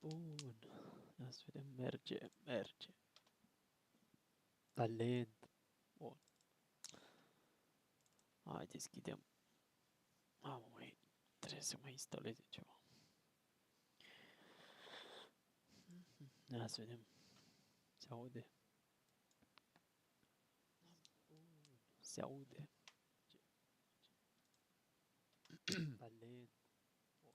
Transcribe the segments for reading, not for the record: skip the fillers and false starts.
Bun. Ia să vedem. Merge. Talent. Bun. Hai, deschidem. Mamă, măi, trebuie să mai instaleze ceva. Ia să vedem. Se aude. Se aude. Talent. Bun.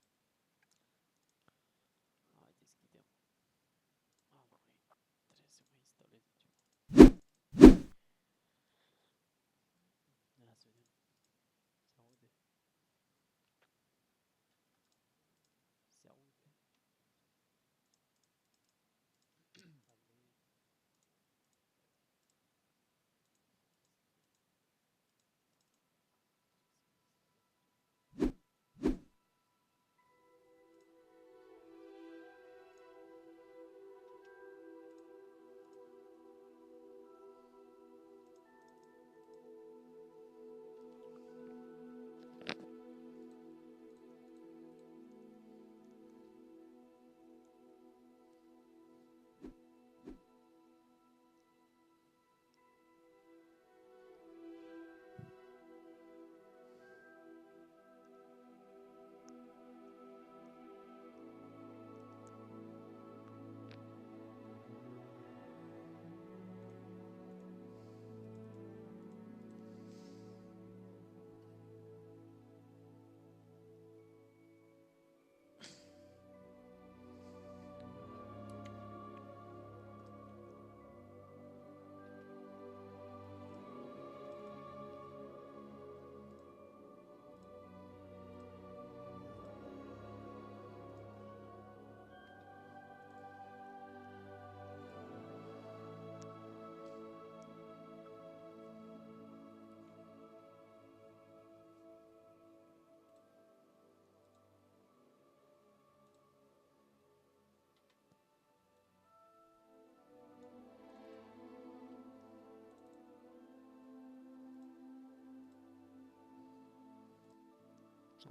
Hai, deschidem. Mamă, măi, trebuie să mai instaleze ceva. Ia să vedem. Se aude. Se aude.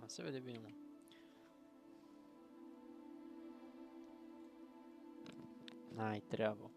Se vede bine, mă. N-ai treabă.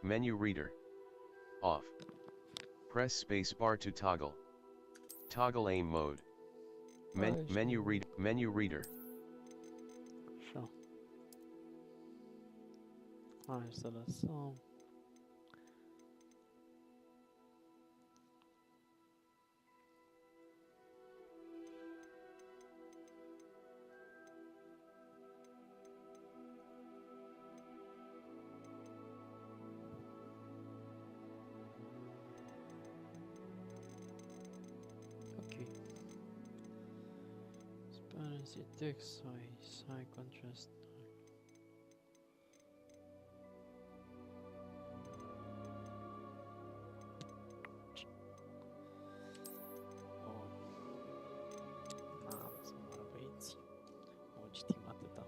Menu reader. Off. Press space bar to toggle. Toggle aim mode. Menu reader. Așa. Hai să lăsăm. Transparency text size, high contrast. Oh. N-am să mă băieți. O citim atâta.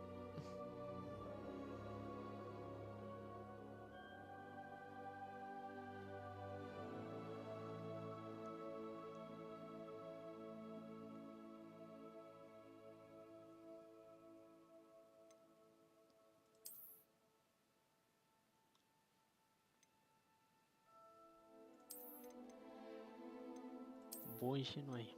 Bun și noi.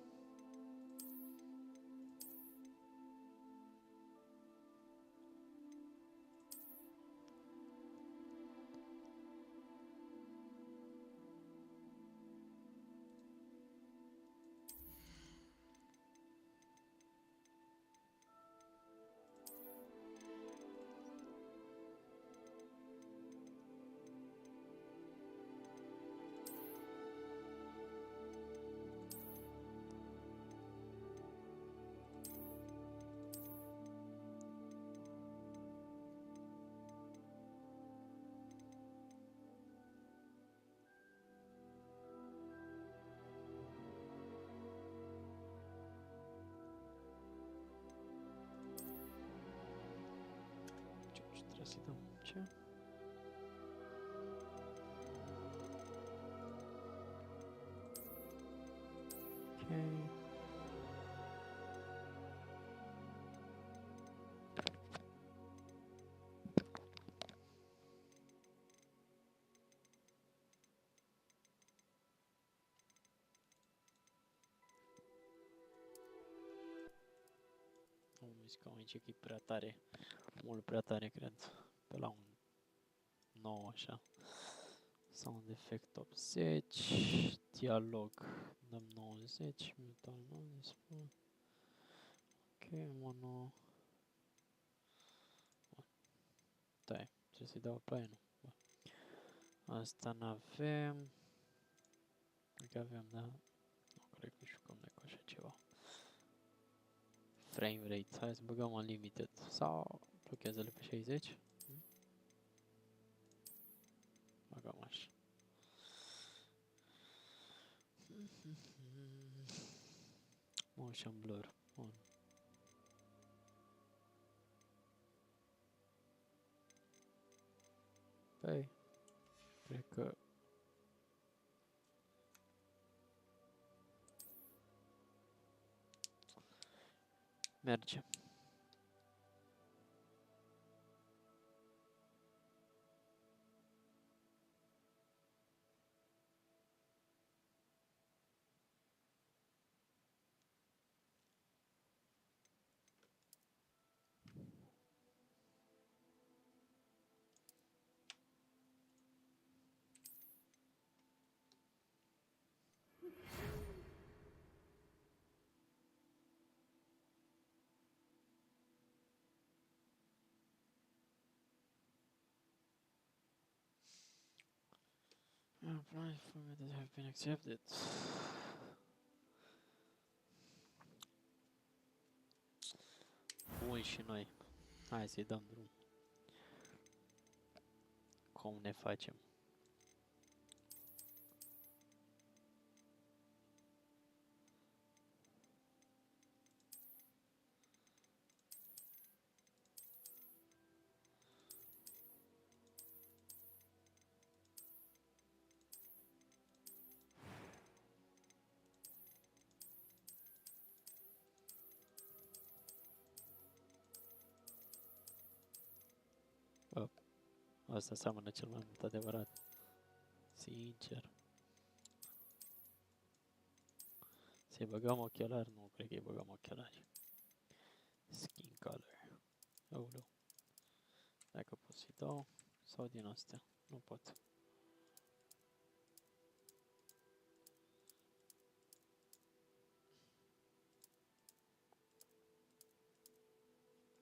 să-i dăm ce? Ok. Mișcăm aici că e prea tare, mult prea tare, cred, pe la un 9 așa. Sound effect 80, dialog, dăm 90, metal 90, ok, mono, stai, ce să-i dau pe aia, nu, bă. Asta n-avem, cred că avem, da, nu cred că jucăm noi cu așa ceva. Frame rate, hai să băgăm unlimited, sau blochează-le pe 60, băgăm așa. Motion blur, on. Păi, cred că merge. Apply for that have been accepted. Bun și noi. Hai să-i dăm drum. Cum ne facem? Bă, asta seamănă cel mai mult adevărat. Sincer. Să-i băgăm ochelari? Nu, cred că îi băgăm ochelari. Skin color. Aoleu. Dacă pot să-i dau, sau din astea. Nu pot.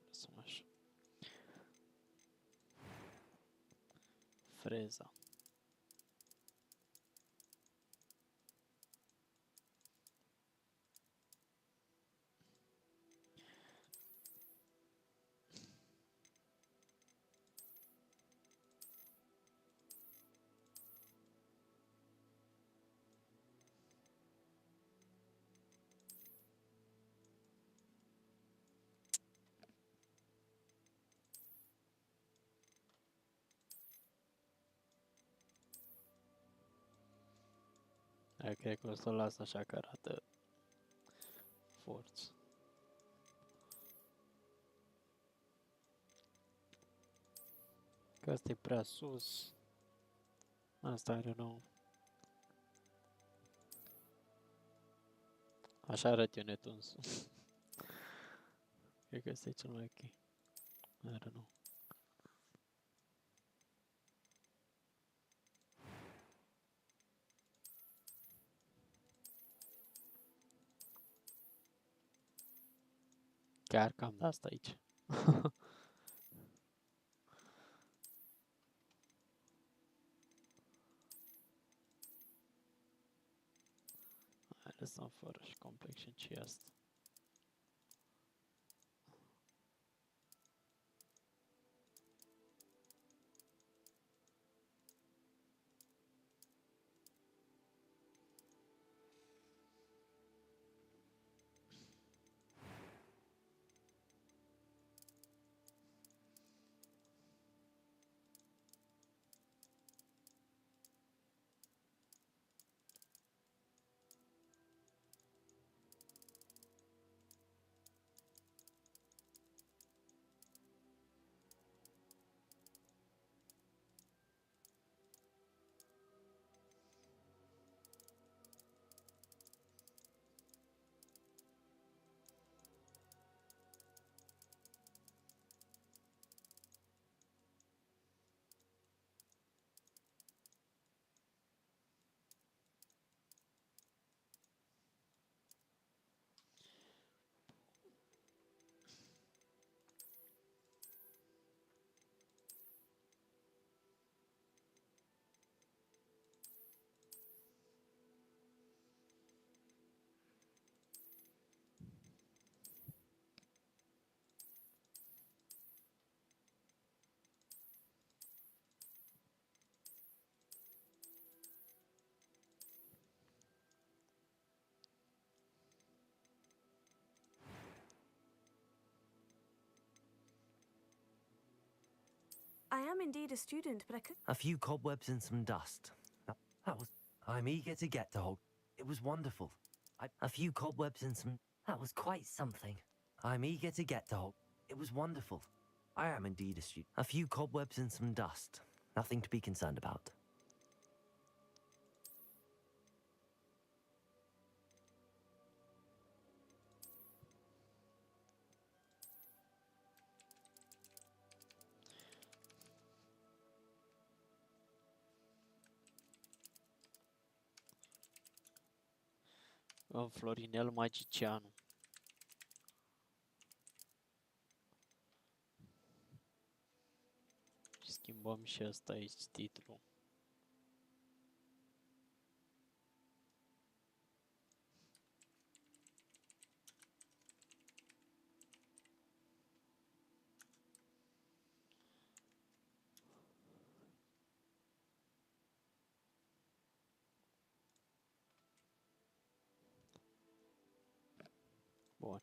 Lăsăm așa. Freza. Aia cred că o să o las așa că arată forță. Că asta e prea sus. Asta are nou. Așa arăt eu netunsul. Cred că ăsta e cel mai ok. I don't know. Chiar cam de asta aici. Hai, lăsăm fără și complexion și asta. I am indeed a student, but I could... A few cobwebs and some dust. That was... I'm eager to get to Hog... It was wonderful. A few cobwebs and some... That was quite something. I'm eager to get to Hog... It was wonderful. I am indeed a student. A few cobwebs and some dust. Nothing to be concerned about. Florinel Magicianul. Și schimbăm și asta aici titlul. Bun.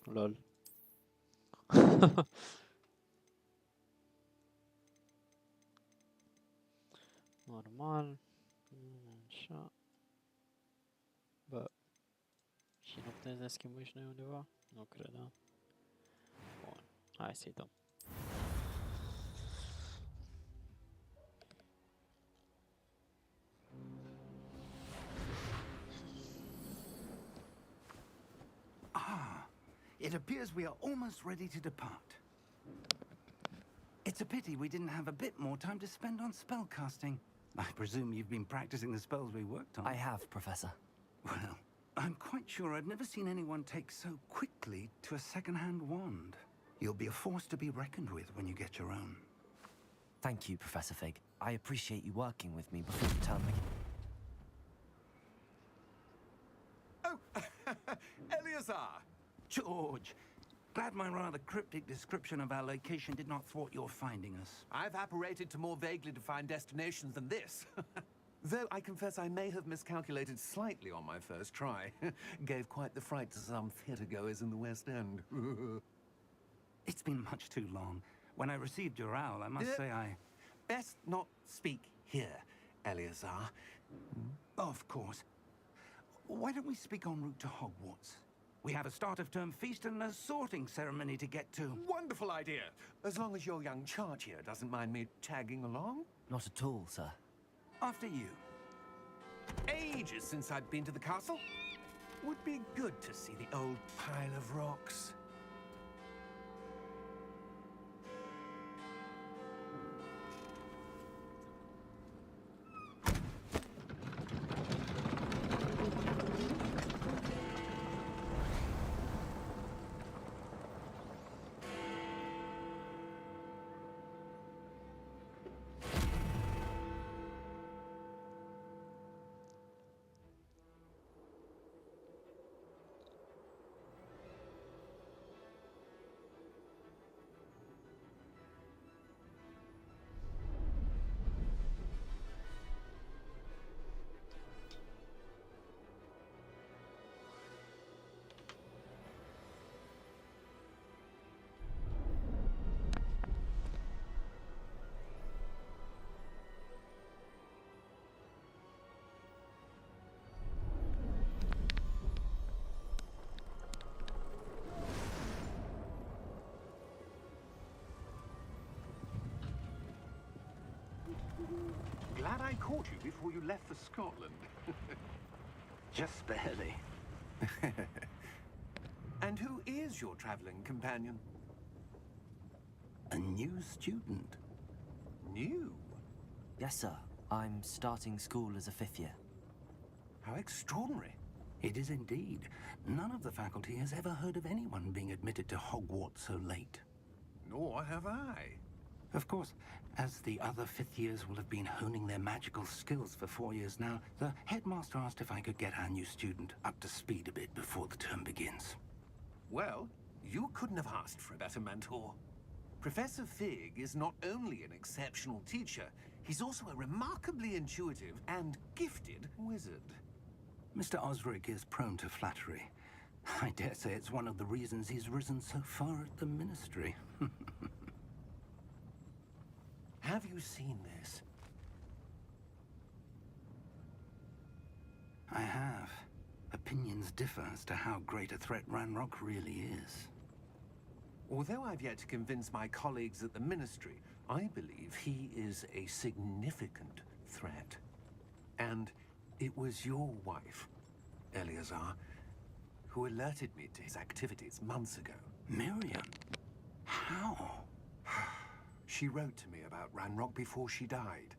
Lol. Normal. Așa. Bă. Și nu putem să ne schimbăm și noi undeva? Nu cred, da? Bun. Hai să-i dăm. It appears we are almost ready to depart. It's a pity we didn't have a bit more time to spend on spellcasting. I presume you've been practicing the spells we worked on. I have, Professor. Well, I'm quite sure I've never seen anyone take so quickly to a second-hand wand. You'll be a force to be reckoned with when you get your own. Thank you, Professor Fig. I appreciate you working with me before the term begins. Oh, Eleazar! George, glad my rather cryptic description of our location did not thwart your finding us. I've apparated to more vaguely defined destinations than this. Though I confess I may have miscalculated slightly on my first try. Gave quite the fright to some theatre-goers in the West End. It's been much too long. When I received your owl, I must say I... Best not speak here, Eleazar. Of course. Why don't we speak en route to Hogwarts? We have a start-of-term feast and a sorting ceremony to get to. Wonderful idea! As long as your young charge here doesn't mind me tagging along. Not at all, sir. After you. Ages since I'd been to the castle. Would be good to see the old pile of rocks. Glad I caught you before you left for Scotland. Just barely. And who is your traveling companion? A new student. New? Yes, sir. I'm starting school as a 5th year. How extraordinary. It is indeed. None of the faculty has ever heard of anyone being admitted to Hogwarts so late. Nor have I. Of course, as the other 5th years will have been honing their magical skills for 4 years now, the headmaster asked if I could get our new student up to speed a bit before the term begins. Well, you couldn't have asked for a better mentor. Professor Fig is not only an exceptional teacher, he's also a remarkably intuitive and gifted wizard. Mr. Osric is prone to flattery, I dare say it's one of the reasons he's risen so far at the Ministry. Have you seen this? I have. Opinions differ as to how great a threat Ranrock really is. Although I've yet to convince my colleagues at the Ministry, I believe he is a significant threat. And it was your wife, Eleazar, who alerted me to his activities months ago. Miriam? How? She wrote to me about Ranrock before she died,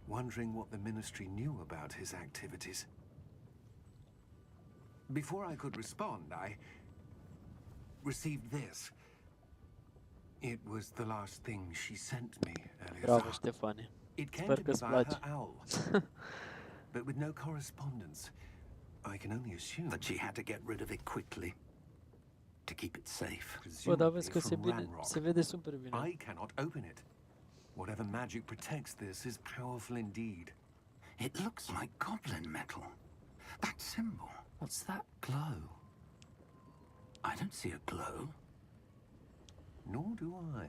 wondering what the Ministry knew about his activities. Before I could respond, I received this. It was the last thing she sent me, Bravo, Eleazar. Ștefane. It came Sper to me că-ți via place. her owl, but with no correspondence. I can only assume That she had to get rid of it quickly. To keep it safe. Bă, dar presumably vezi că from Ranrock. se vede super bine. I cannot open it. Whatever magic protects this is powerful indeed. It looks like goblin metal. That symbol. What's that glow? I don't see a glow. Nor do I.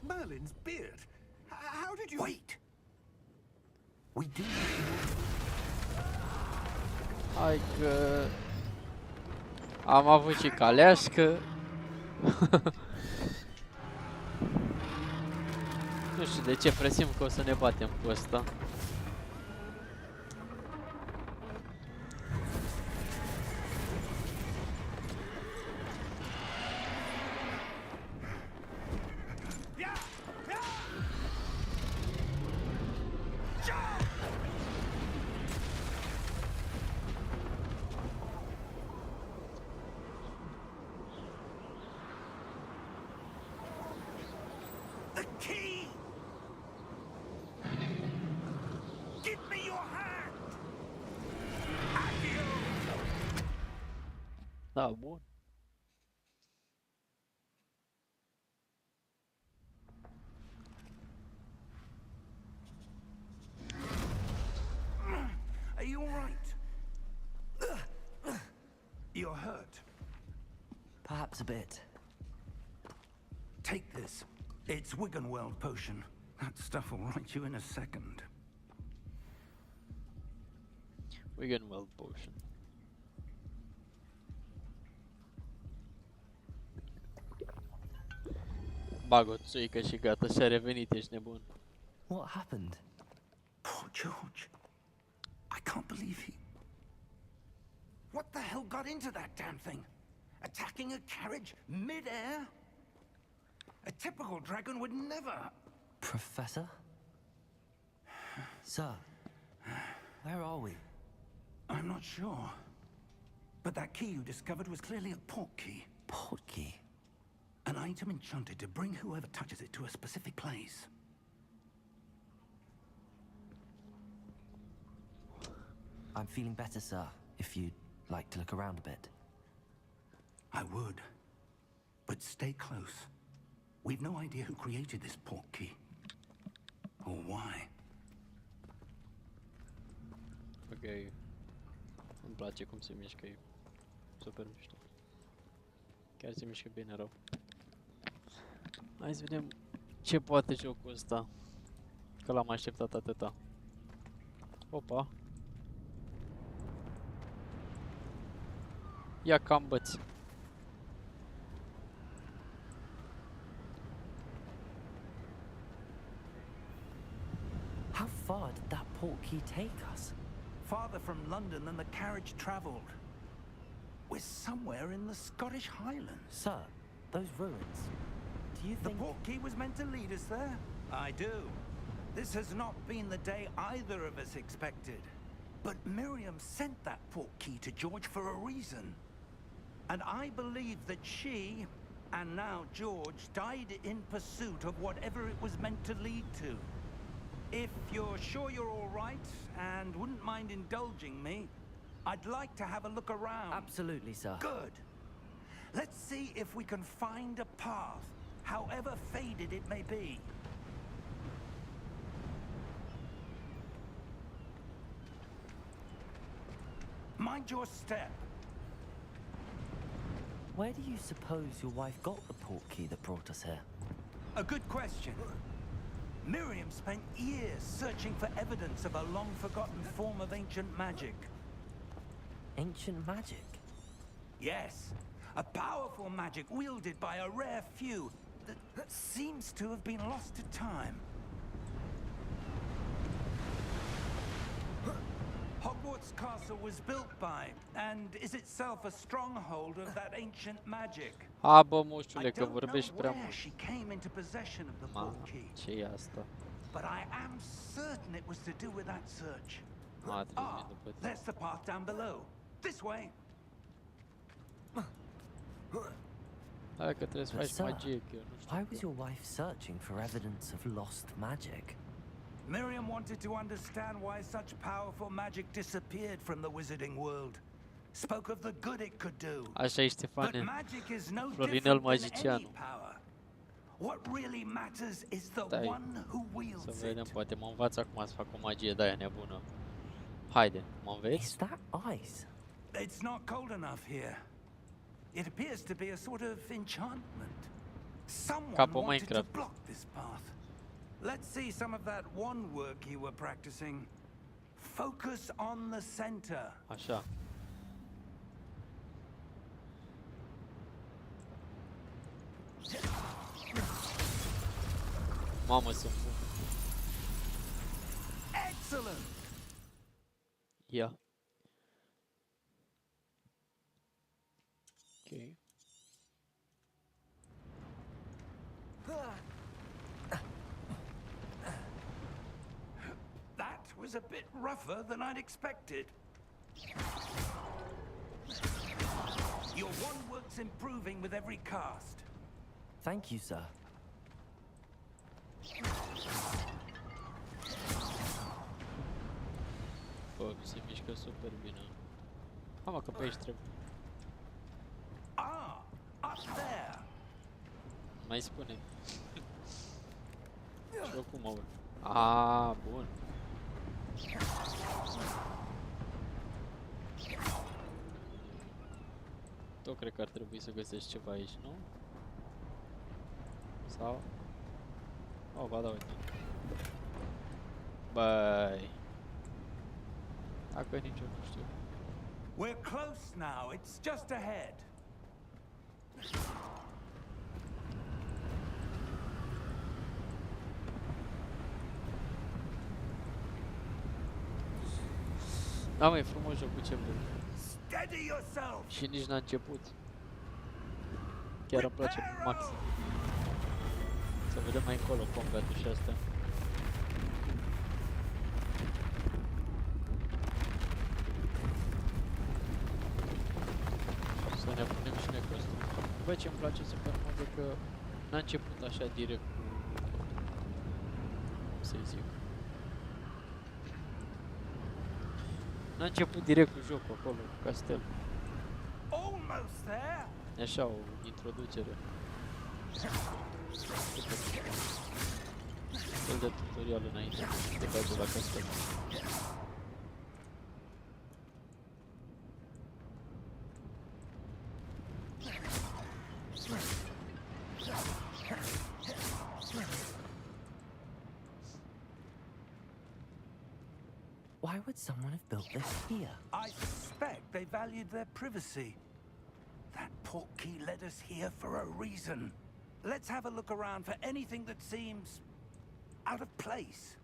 Merlin's beard. How did you... Wait! We do. Hai că am avut și caleașcă. Nu știu de ce presim că o să ne batem cu ăsta. The key! Give me your hand! Adieu! Da, bun. Are you all right? You're hurt. Perhaps a bit. Take this. It's Wiggenweld potion. That stuff will right you in a second. Wiggenweld potion. Bag o țuică și gata, și-a revenit, ești nebun. What happened? Poor George. I can't believe he... What the hell got into that damn thing? Attacking a carriage mid-air? A typical dragon would never... Professor? Sir, where are we? I'm not sure. But that key you discovered was clearly a port key. Port key. An item enchanted to bring whoever touches it to a specific place. I'm feeling better, sir, if you'd like to look around a bit. I would. But stay close. We've no idea who created this port key. Or why. Ok. Îmi place cum se mișcă, e super mișto. Chiar se mișcă bine rău. Hai să vedem ce poate jocul ăsta. Că l-am așteptat atâta. Opa. Ia cam băți. How far did that port key take us? Farther from London than the carriage travelled. We're somewhere in the Scottish Highlands. Sir, those ruins. Do you The think... port key was meant to lead us there? I do. This has not been the day either of us expected. But Miriam sent that port key to George for a reason. And I believe that she, and now George, died in pursuit of whatever it was meant to lead to. If you're sure you're all right, and wouldn't mind indulging me, I'd like to have a look around. Absolutely, sir. Good. Let's see if we can find a path however faded it may be. Mind your step. Where do you suppose your wife got the portkey that brought us here? A good question. Miriam spent years searching for evidence of a long-forgotten form of ancient magic. Ancient magic? Yes, a powerful magic wielded by a rare few that seems to have been lost to time. Hogwarts Castle was built by, and is itself a stronghold of that ancient magic. A, bă, I moșule, că don't know vorbești prea where mult. she came into possession of the Ma, portkey, ce e asta? but I am certain it was to do with that search. A, trebuie să Ah, vin după tine. there's the path down below. This way. Hai că trebuie să But faci sir, magie, că eu nu știu. why was your wife searching for evidence of lost magic? Miriam wanted to understand why such powerful magic disappeared from the wizarding world. Spoke of the good it could do. Așa e, But Ștefane. magic is no Florinel, different than any Magicianul. power. What really matters is the Stai, one who Să wields vedem, it. poate mă învață acum să fac o magie de aia nebună. Haide, mă Is înveți? that ice? It's not cold enough here. It appears to be a sort of enchantment. Someone Capo wanted to Minecraft. block this path. Let's see some of that one work you were practicing. Focus on the center. Așa. Mamă, sunt bun. Excellent. Ia. Ok. That was a bit rougher than I'd expected. Your one work's improving with every cast. Thank you, sir. Bă, mi se mișcă super bine. Mamă, că pe aici trebuie. Ah, up there. Mai spune. Și eu cum mă urc? A, bun. Tot cred că ar trebui să găsești ceva aici, nu? Sau? Oh, ba da, uite. Băi. Dacă nici eu nu știu. We're close now. It's just ahead. Da, mă, e frumos jocul, ce bun. Steady yourself. Și nici n-a început. Chiar îmi place maxim. Să vedem mai încolo combatul și astea. Să ne punem și noi cu asta. Bă, ce-mi place super mult e că n-a început așa direct cu... Cum să-i zic? N-a început direct cu jocul acolo, cu castel. Almost there. E așa o introducere. Super. Fel de tutorial înainte de bagi la castel. Why would someone have built this here? I suspect they valued their privacy. That portkey led us here for a reason. Let's have a look around for anything that seems out of place.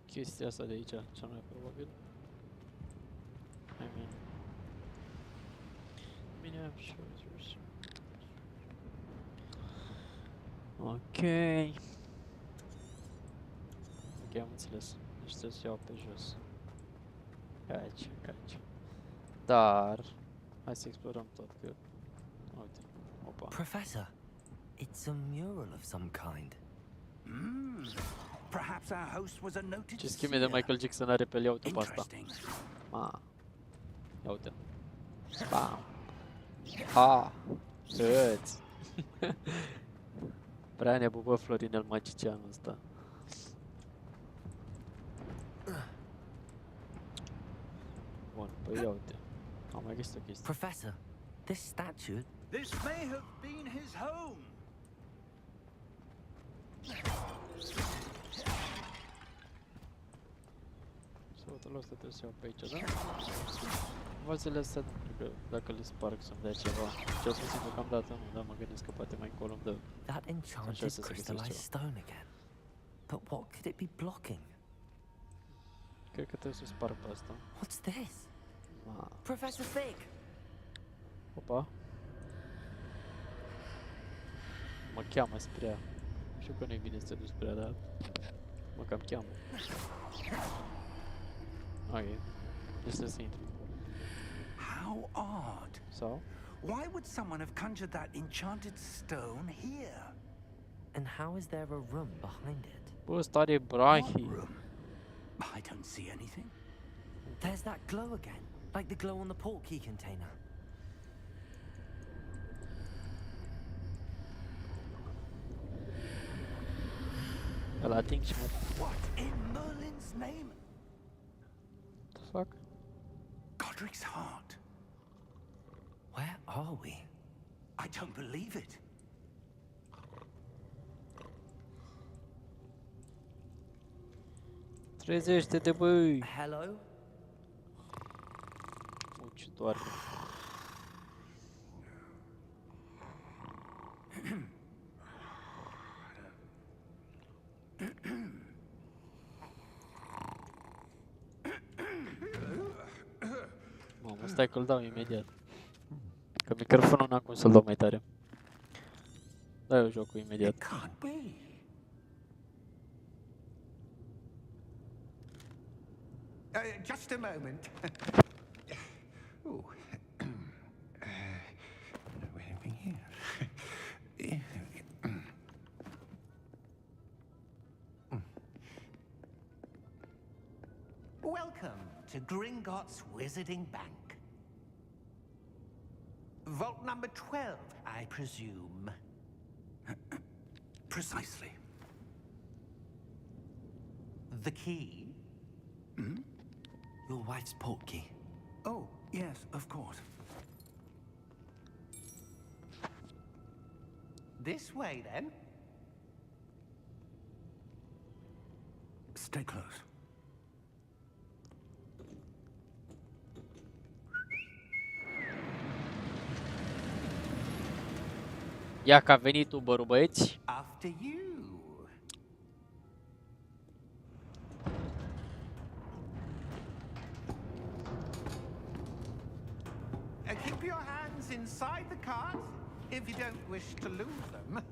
Chestia asta de aici, cea mai probabil. I mean... Bine, am shoulders. Ok. Ok, am înțeles. Deci trebuie să iau pe jos. Aici, aici. Dar... Hai să explorăm tot, că... Uite, opa. Professor, it's a mural of some kind. Perhaps our host was a noted Ce schimbe de seer. Michael Jackson are pe el, ia uite pe asta. Interesting. Ma. Ia uite. Bam. Ha. Hăți. Prea ne bubă Florinel magicianul ăsta. Bun, păi ia uite. Am mai găsit o chestie. Professor, this statue. This may have been his home. Săutul ăsta trebuie să iau pe aici, da? Vazele astea nu cred că dacă le sparg să-mi dea ceva. Cel puțin deocamdată nu, dar mă gândesc că poate mai încolo îmi dă. That enchanted crystallized stone again. But what could it be blocking? Cred că trebuie să sparg pe asta. What's this? Ah, Professor Fig! opa. Mă cheamă spre ea. Știu că nu-i bine să te duci spre ea, dar mă cam cheamă. Ok, este să intru. How odd. Sau? Why would someone have conjured that enchanted stone here? And how is there a room behind it? Bă, ăsta are What brahii. room? I don't see anything. There's that glow again, like the glow on the portkey container. Îl ating și mă... What in Merlin's name? The fuck? Godric's heart. Where are we? I don't believe it. Trezește-te, băi! Hello? Ce doare. Mamă, stai că-l dau imediat. Că microfonul n-am cum să-l dau mai tare. Dai eu jocul imediat. It can't be. Just a moment. Ooh. Anything here? Welcome to Gringotts Wizarding Bank. Vault number 12, I presume. Precisely. The key? Your wife's portkey. Oh, yes, of course. This way, then. Stay close. Ia că a venit Uber-ul, băieți. After you. Keep your hands inside the cart if you don't wish to lose them.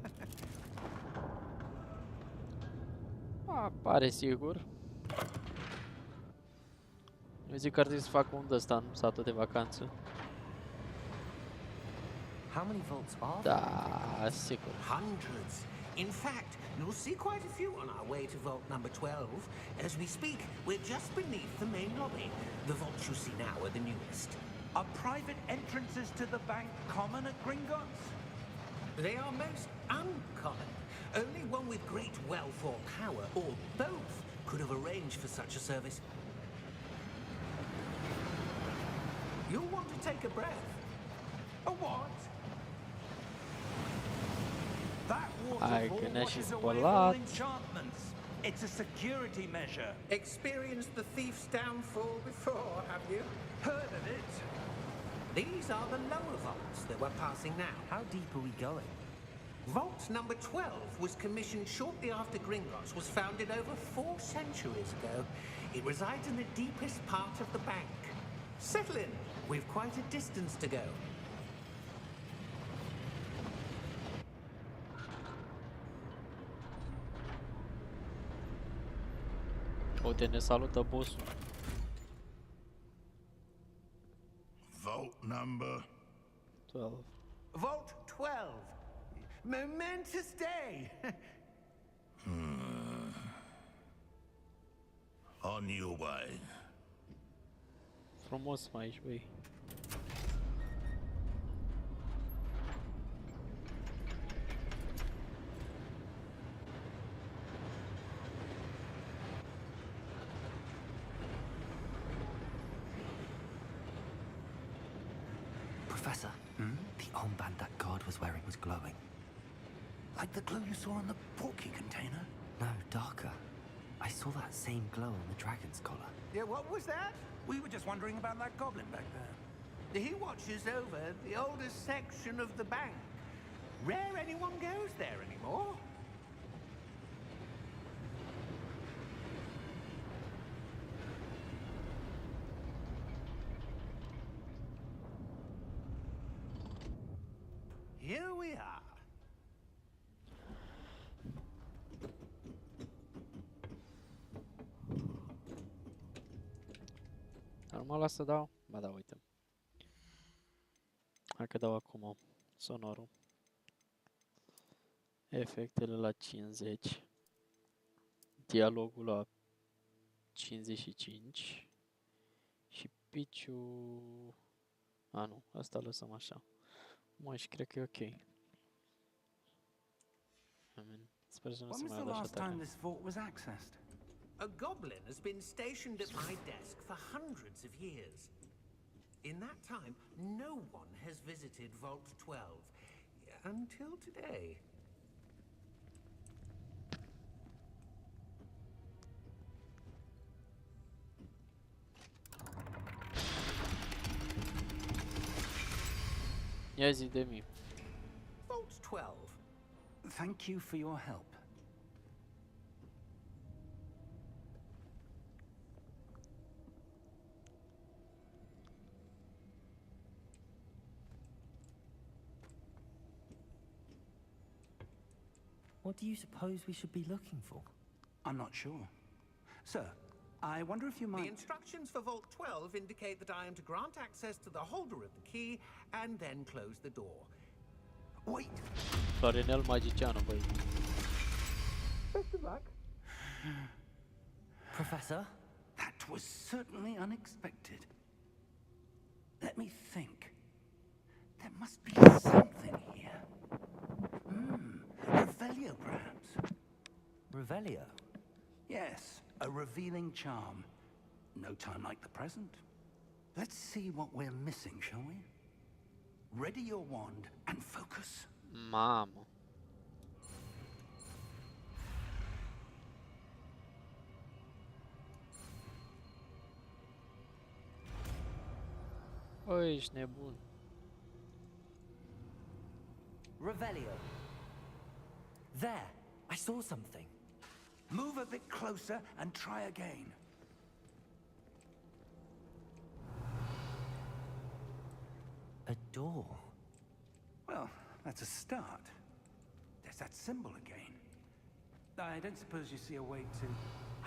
Pare sigur. Eu zic că ar trebui să fac un ăsta în satul de vacanță. How many vaults are there? Da, sigur. Hundreds. In fact, you'll see quite a few on our way to vault number 12. As we speak, we're just beneath the main lobby. The vaults you see now are the newest. Are private entrances to the bank common at Gringotts? They are most uncommon. Only one with great wealth or power, or both, could have arranged for such a service. You'll want to take a breath. A what? That Hai că waterfall ne-a și washes away all spălat. enchantments. It's a security measure. Experienced the thief's downfall before, have you? Heard of it? These are the lower vaults that we're passing now. How deep are we going? Vault number 12 was commissioned shortly after Gringotts was founded over 4 centuries ago. It resides in the deepest part of the bank. Settle in. We've quite a distance to go. Uite, ne salută bossul. Vault number. 12. Vault 12. Momentous day. On your way. Frumos mai aici, băi. Professor, the armband that guard was wearing was glowing. Like the glow you saw on the portkey container? No, darker. I saw that same glow on the dragon's collar. Yeah, what was that? We were just wondering about that goblin back there. He watches over the oldest section of the bank. Rare anyone goes there anymore. Here we are. Ar mă las să dau? Ba da, uite. Hai că dau acum sonorul. Efectele la 50. Dialogul la 55. Și pitch-ul... A, nu, asta lăsăm așa. Mă, și cred că e ok. Sper să nu se When was mai the audă așa last time tare. this vault was accessed? A goblin has been stationed at my desk for hundreds of years. In that time, no one has visited Vault 12 until today. Ia zi de mie. Vault 12. Thank you for your help. What do you suppose we should be looking for? I'm not sure. Sir, I wonder if you The might... instructions for Vault 12 indicate that I am to grant access to the holder of the key and then close the door. Wait! Florinel, Magicianul, băi. Best of luck. Professor? That was certainly unexpected. Let me think. There must be something here. Revelio, perhaps? Revelio? Yes, a revealing charm. No time like the present. Let's see what we're missing, shall we? Ready your wand and focus. Mamă. Bă, ești nebun. Revelio. There, I saw something. Move a bit closer and try again. A door. Well, that's a start. There's that symbol again. I don't suppose you see a way to...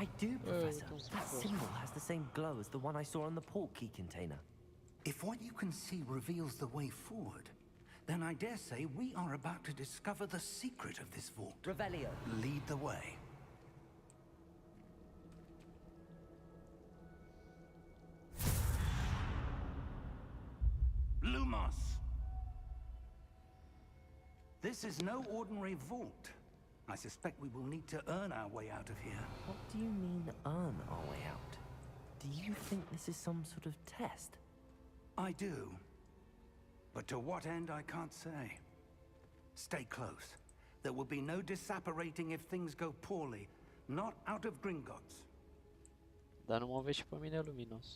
I do, Professor. what's That that? symbol has the same glow as the one I saw on the portkey container. If what you can see reveals the way forward, then I dare say we are about to discover the secret of this vault. Revelio. Lead the way. Lumos! This is no ordinary vault. I suspect we will need to earn our way out of here. What do you mean, earn our way out? Do you think this is some sort of test? I do. But to what end, I can't say. Stay close. There will be no disapparating if things go poorly. Not out of Gringotts. Dar nu mă vezi și pe mine luminos.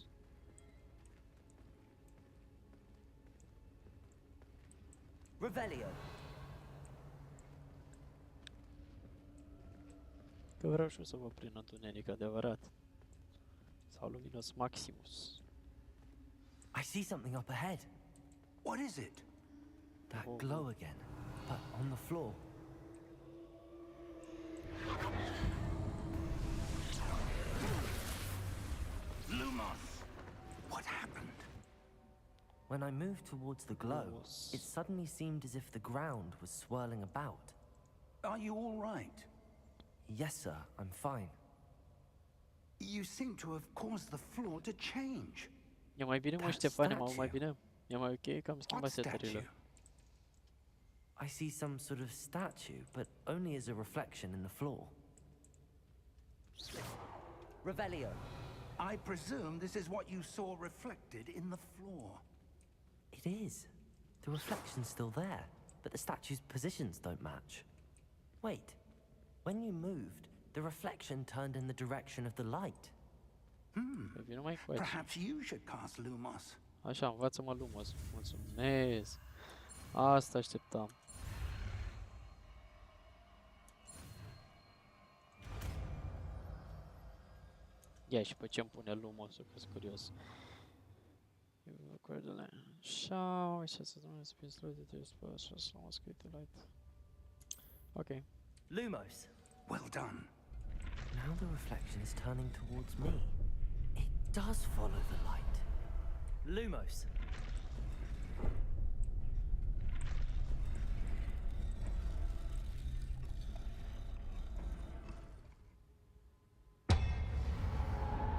Revelio. Că vreau și eu să vă prin întuneric adevărat. Sau luminos maximus. I see something up ahead. What is it? That Oh. glow again, but on the floor. Lumos! What happened? When I moved towards the glow, Yes. it suddenly seemed as if the ground was swirling about. Are you all right? Yes, sir, I'm fine. You seem to have caused the floor to change. E mai bine, mă, That Ștefane, mă, mai statue. bine? E mai ok că am What schimbat statue? setările. I see some sort of statue, but only as a reflection in the floor. Revelio. I presume this is what you saw reflected in the floor. It is. The reflection's still there, but the statue's positions don't match. Wait, when you moved, the reflection turned in the direction of the light. Vină mai cu aici. Perhaps you should cast Lumos. Așa, învață-mă Lumos. Mulțumesc. Asta așteptam. Ia și pe ce-mi pune Lumos-ul, că sunt curios. Așa, așa să nu spui slowly de trebuie să așa să nu scrie light. Ok. Lumos! Well done. Now the reflection is turning towards me. It does follow the light. Lumos!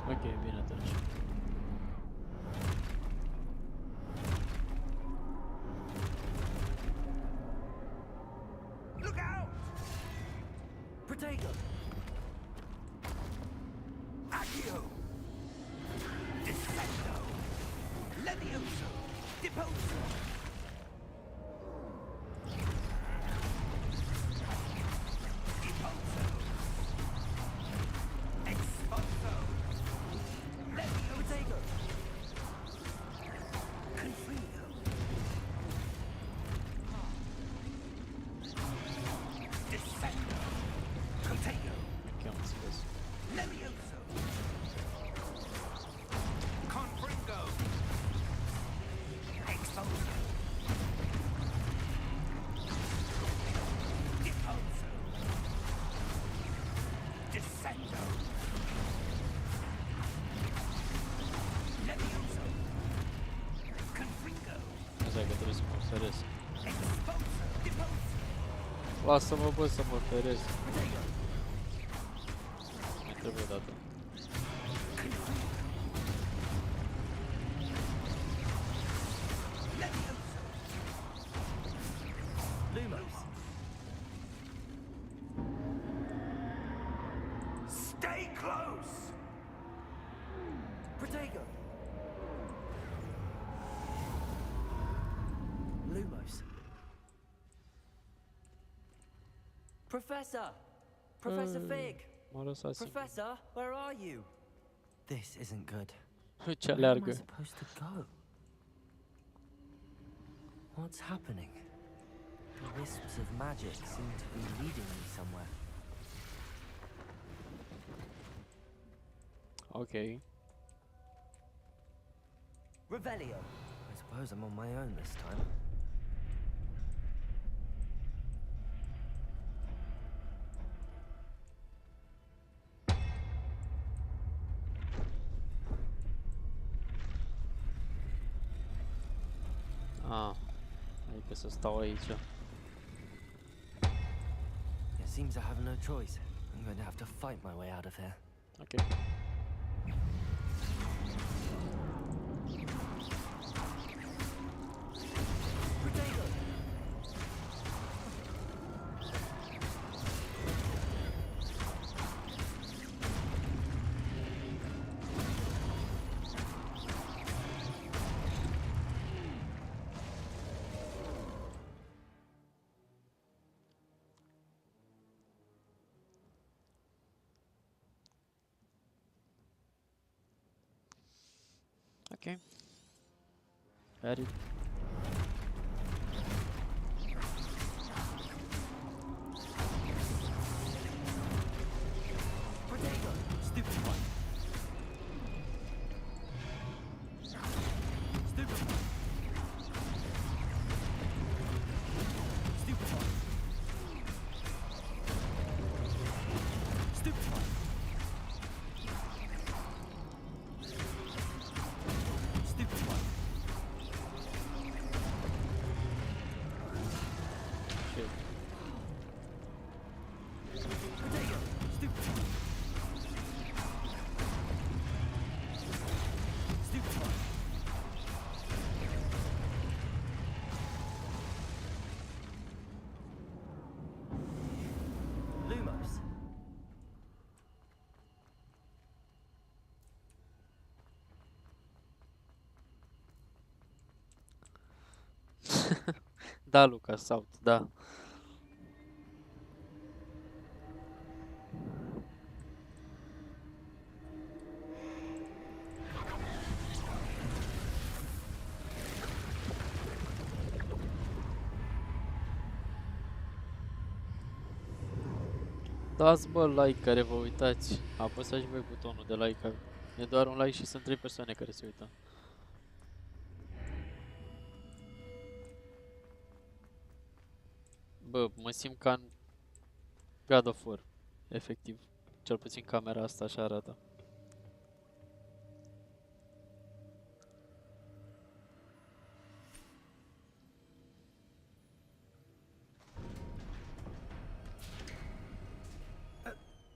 Ok, bine atunci. Look out! Protego! Accio! Descendo! Levioso! Deposo! Deposo! Exposo! Levioso! Confrio! Descendo! Protego! Ok, am înțeles. Levioso! Confringo! Exposo! Deposo! Descendo! Levioso! Confringo! Asta e că trebuie să mă feresc. Exposo! Deposo! Lasă-mă, bă, să mă feresc. Mai trebuie o dată. Lumos! Stay close! Protego! Lumos! Professor! Professor Fig! M-a lăsat singur. Professor, where are you? This isn't good. Ce Where am I aleargă. supposed to go? What's happening? The wisps of magic seem to be leading me somewhere. Ok. Revelio! I suppose I'm on my own this time. Ah. Adică să stau aici. It seems I have no choice. I'm going to have to fight my way out of here. Ok. Protego! Ok. Got it. Protego! Stupid one! Stupid one! Stupid one! Stupid one! Stupid one! Da, Lucas, South, da. Dați bă like care vă uitați. Apăsați voi butonul de like. E doar un like și sunt 3 persoane care se uită. Bă, mă simt ca în God of War, efectiv. Cel puțin camera asta așa arată.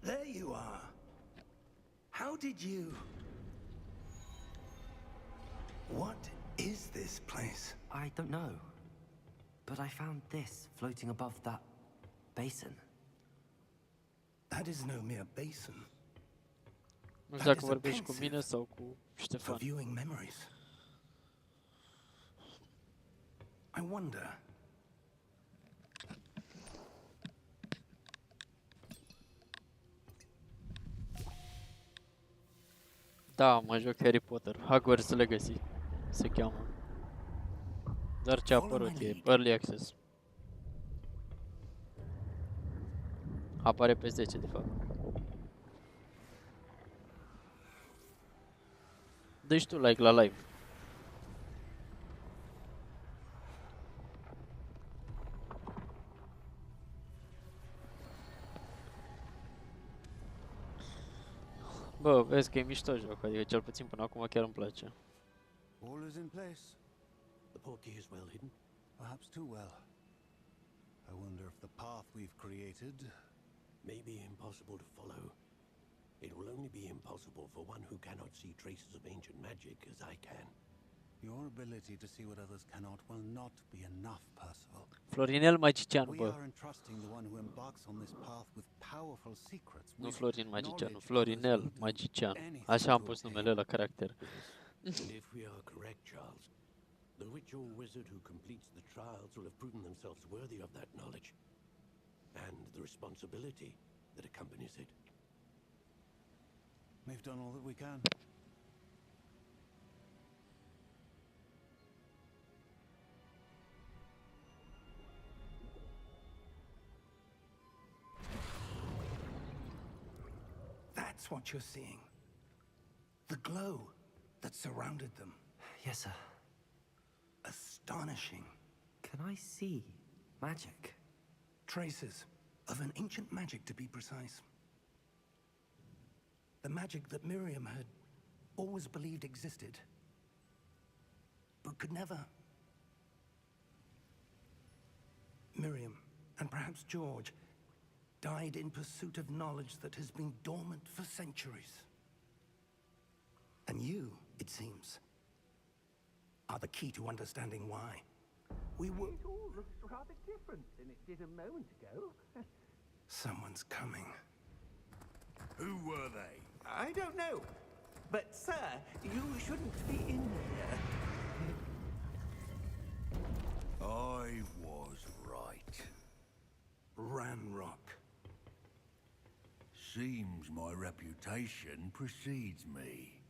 There you are. How did you... What is this place? I don't know. But I found this floating above that basin. That is no mere basin. Nu știu dacă vorbești cu mine sau cu For Ștefan. viewing memories. I wonder... Da, mă joc Harry Potter. Hogwarts Legacy se cheamă. Doar ce a apărut, e Early Access. Apare pe 10 de fapt. Dă-și tu like la live. Bă, vezi că e mișto joc, adică cel puțin până acum chiar îmi place. All is in place. The portkey is well hidden. Perhaps too well. I wonder if the path we've created may be impossible to follow. It will only be impossible for one who cannot see traces of ancient magic as I can. Your ability to see what others cannot will not be enough, Percival. Florinel Magicianul, We bă. are entrusting the one who embarks on this path with powerful secrets. Nu with Florin Magicianul, knowledge Florinel others will do Magician. anything Așa am to pus obtain. numele la caracter. And if we are correct, Charles, the witch or wizard who completes the trials will have proven themselves worthy of that knowledge and the responsibility that accompanies it. We've done all that we can. That's what you're seeing. The glow that surrounded them. Yes, sir. Astonishing. Can I see magic? Traces of an ancient magic, to be precise. The magic that Miriam had always believed existed, but could never. Miriam, and perhaps George, died in pursuit of knowledge that has been dormant for centuries. And you, it seems, are the key to understanding why. We were... It all looks rather different than it did a moment ago. Someone's coming. Who were they? I don't know. But, sir, you shouldn't be in here. I was right. Ranrock. Seems my reputation precedes me.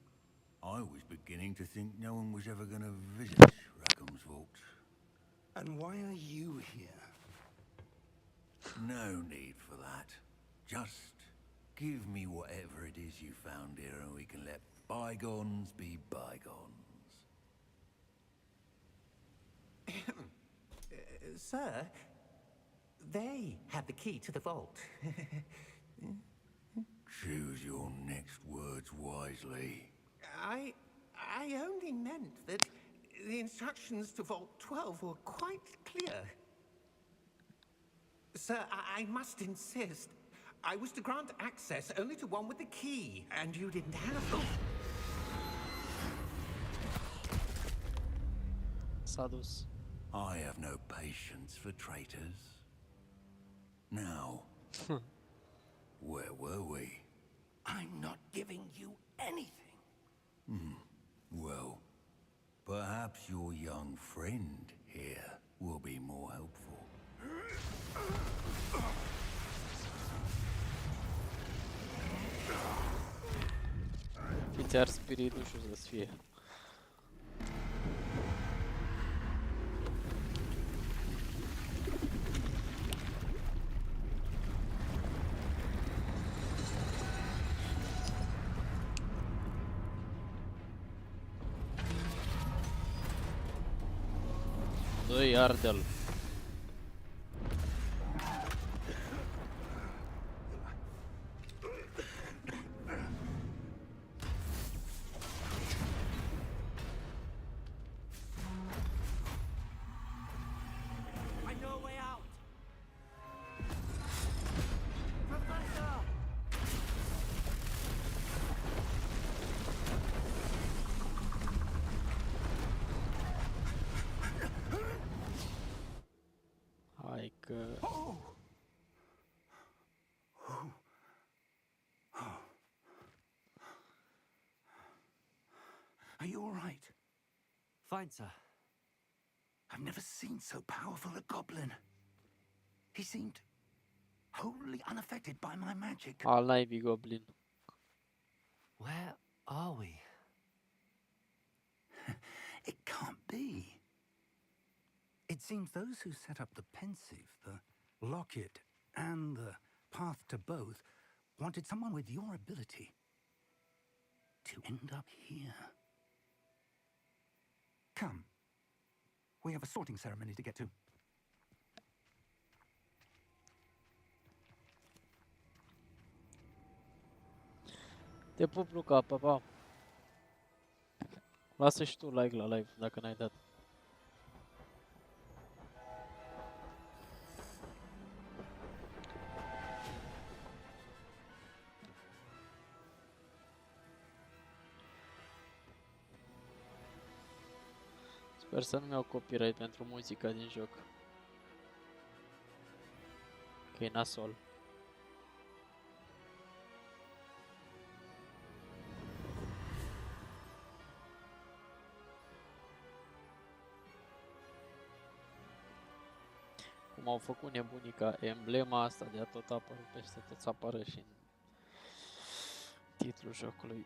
I was beginning to think no one was ever going to visit Rackham's Vault. And why are you here? No need for that. Just give me whatever it is you found here and we can let bygones be bygones. Sir, they had the key to the vault. Choose your next words wisely. I only meant that the instructions to Vault 12 were quite clear. Sir, I must insist. I was to grant access only to one with the key, and you didn't have them. S-a dus. I have no patience for traitors. Now, where were we? I'm not giving you anything. Well, perhaps your young friend here will be more helpful. Fiți-ar spiritul și o să fie. Doi ardel. I know a way out. Professor! Hai că... Are you all right? Fine, sir. I've never seen so powerful a goblin. He seemed wholly unaffected by my magic. Al naibii goblin. Where are we? It can't be. It seems those who set up the pensive, the locket, and the path to both wanted someone with your ability to end up here. Come. We have a sorting ceremony to get to. Te pup, Luca, pa, pa. Lasă și tu like la live dacă n-ai dat. Sper să nu-mi iau copyright pentru muzica din joc. Că e nasol. Cum au făcut nebunii ca emblema asta de a tot apărut peste tot, să apară și în titlul jocului.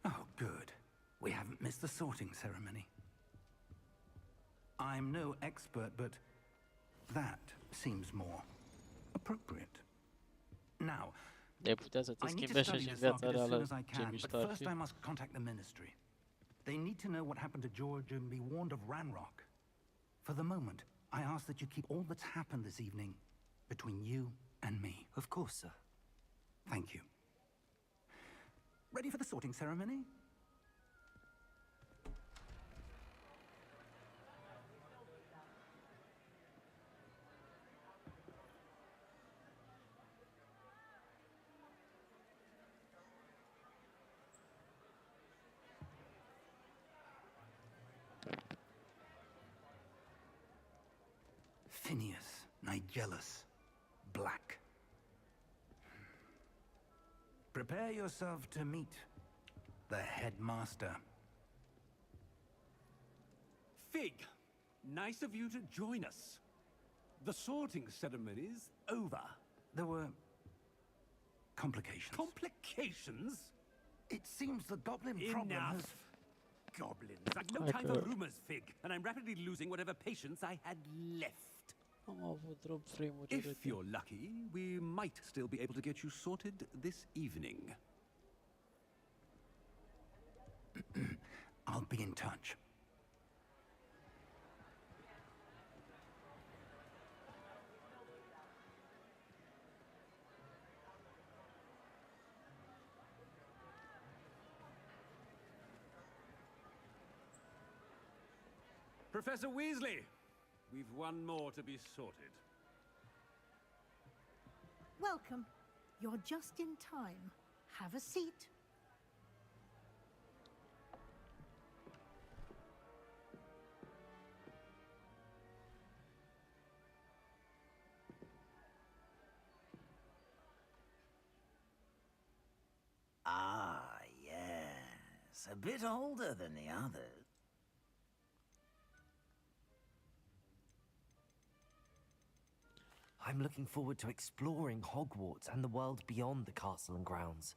Oh, good. We haven't missed the sorting ceremony. I'm no expert, but that seems more appropriate. Now, Ai putea să te I need schimbi to așa study și în this viața locket as reală soon as I ce can, mișto but ar first fi. I must contact the ministry. They need to know what happened to George and be warned of Ranrock. For the moment, I ask that you keep all that's happened this evening between you and me. Of course, sir. Thank you. Ready for the sorting ceremony? Phineas, Nigellus, Black. Prepare yourself to meet the headmaster. Fig, nice of you to join us. The sorting ceremony's over. There were complications. Complications? It seems the goblin problem Enough. has... Goblins. I've no Hai time că- for rumors, Fig, and I'm rapidly losing whatever patience I had left. Am avut drop frame-uri If urâte. you're lucky, we might still be able to get you sorted this evening. I'll be in touch. Professor Weasley, we've one more to be sorted. Welcome. You're just in time. Have a seat. Ah, yes. A bit older than the others. I'm looking forward to exploring Hogwarts and the world beyond the castle and grounds.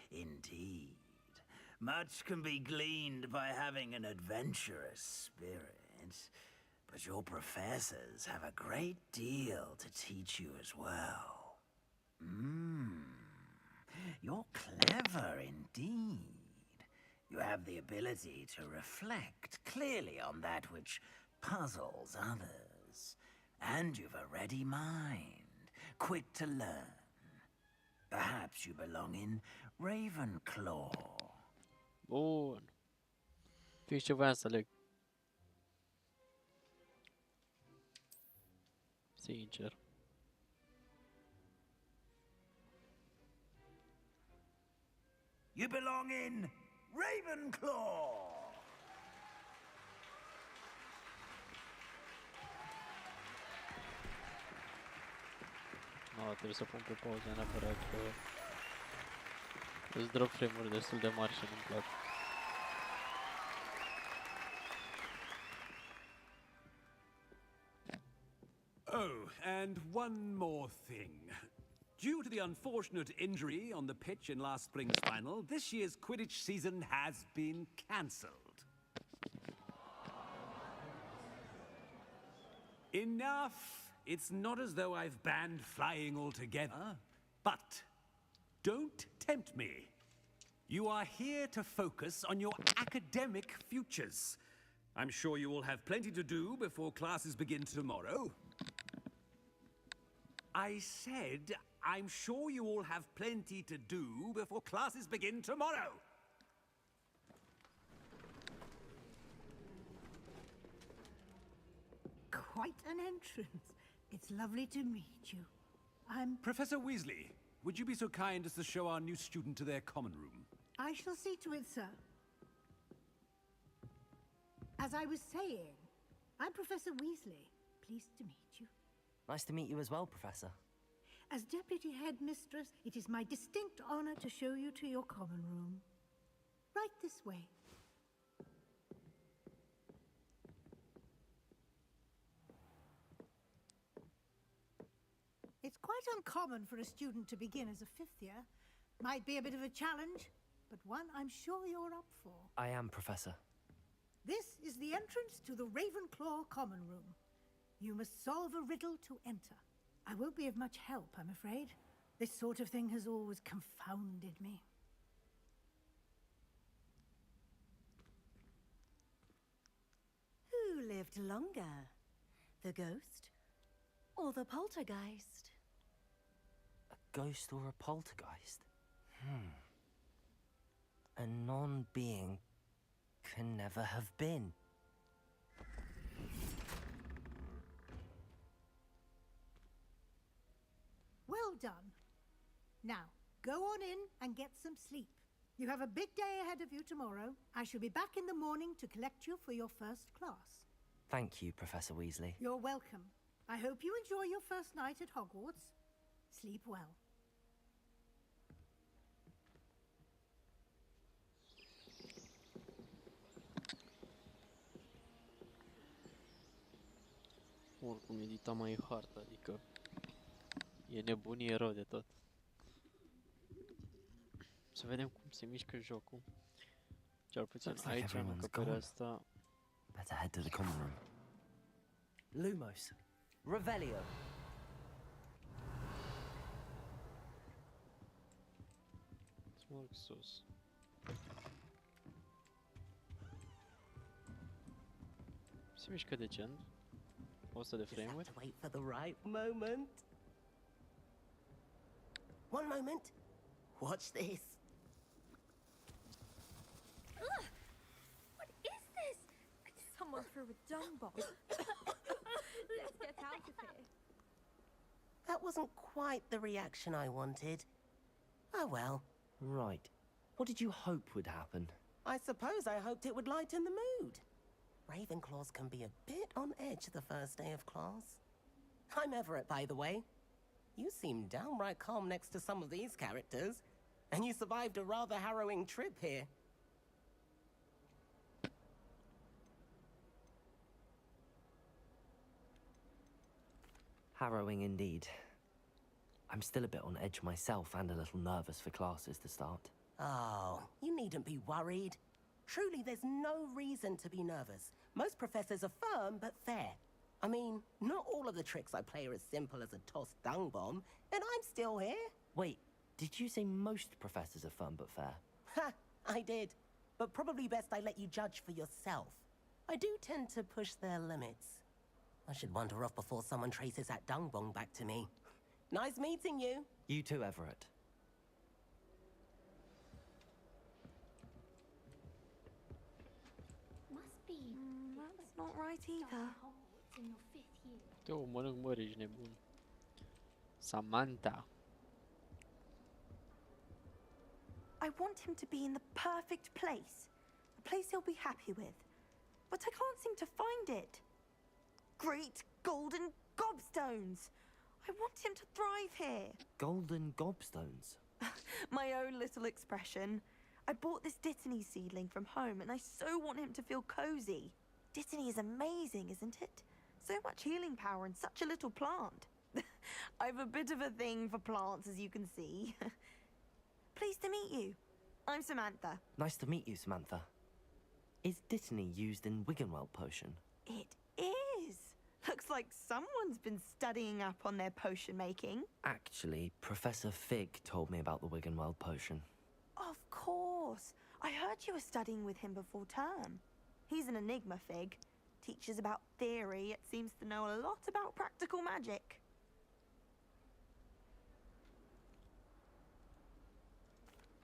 Indeed. Much can be gleaned by having an adventurous spirit, but your professors have a great deal to teach you as well. You're clever indeed. You have the ability to reflect clearly on that which puzzles others. And you've a ready mind, quick to learn. Perhaps you belong in Ravenclaw. Bun. Fix ce voiam să leg. Sincer. You belong in Ravenclaw! No, trebuie să pun pe pauză neapărat că îți drop frame-uri destul de mari și nu-mi plac. Oh, and one more thing. Due to the unfortunate injury on the pitch in last spring's final, this year's Quidditch season has been cancelled. Enough! It's not as though I've banned flying altogether, but don't tempt me. You are here to focus on your academic futures. I'm sure you will have plenty to do before classes begin tomorrow. I said, I'm sure you all have plenty to do before classes begin tomorrow. Quite an entrance. It's lovely to meet you. I'm... Professor Weasley, would you be so kind as to show our new student to their common room? I shall see to it, sir. As I was saying, I'm Professor Weasley. Pleased to meet you. Nice to meet you as well, Professor. As Deputy Headmistress, it is my distinct honor to show you to your common room. Right this way. It's quite uncommon for a student to begin as a fifth year. Might be a bit of a challenge, but one I'm sure you're up for. I am, Professor. This is the entrance to the Ravenclaw common room. You must solve a riddle to enter. I won't be of much help, I'm afraid. This sort of thing has always confounded me. Who lived longer? The ghost or the poltergeist? A ghost or a poltergeist? A non-being can never have been. Well done. Now, go on in and get some sleep. You have a big day ahead of you tomorrow. I shall be back in the morning to collect you for your first class. Thank you, Professor Weasley. You're welcome. I hope you enjoy your first night at Hogwarts. Sleep well. Oricum edita mai e harta, adică e nebunie rău de tot. Să vedem cum se mișcă jocul. Cel puțin Looks like aici, în everyone's încăperea gone. asta. Better head to the common room. Lumos. Revelio. Să mă urc sus. Se mișcă decent. 100 de frame-uri. To wait for the right moment. One moment. Watch this. Ugh! What is this? I someone threw a dung bomb. Let's get out of here. That wasn't quite the reaction I wanted. Oh well. Right. What did you hope would happen? I suppose I hoped it would lighten the mood. Ravenclaws can be a bit on edge the first day of class. I'm Everett, by the way. You seem downright calm next to some of these characters, and you survived a rather harrowing trip here. Harrowing indeed. I'm still a bit on edge myself and a little nervous for classes to start. Oh, you needn't be worried. Truly, there's no reason to be nervous. Most professors are firm but fair. I mean, not all of the tricks I play are as simple as a tossed dung bomb, and I'm still here. Wait, did you say most professors are firm but fair? Ha, I did. But probably best I let you judge for yourself. I do tend to push their limits. I should wander off before someone traces that dung bomb back to me. Nice meeting you. You too, Everett. Must be. That's not right either. Hogwarts in your 5th year. Tu mănânc, ești nebun. Samantha. I want him to be in the perfect place. A place he'll be happy with. But I can't seem to find it. Great golden gobstones! I want him to thrive here. Golden gobstones? My own little expression. I bought this Dittany seedling from home and I so want him to feel cozy. Dittany is amazing, isn't it? So much healing power in such a little plant. I've a bit of a thing for plants, as you can see. Pleased to meet you. I'm Samantha. Nice to meet you, Samantha. Is Dittany used in Wiggenweld potion? It is. Looks like someone's been studying up on their potion making. Actually, Professor Fig told me about the Wiggenweld potion. Of course. I heard you were studying with him before term. He's an enigma, Fig. Teaches about theory, yet seems to know a lot about practical magic.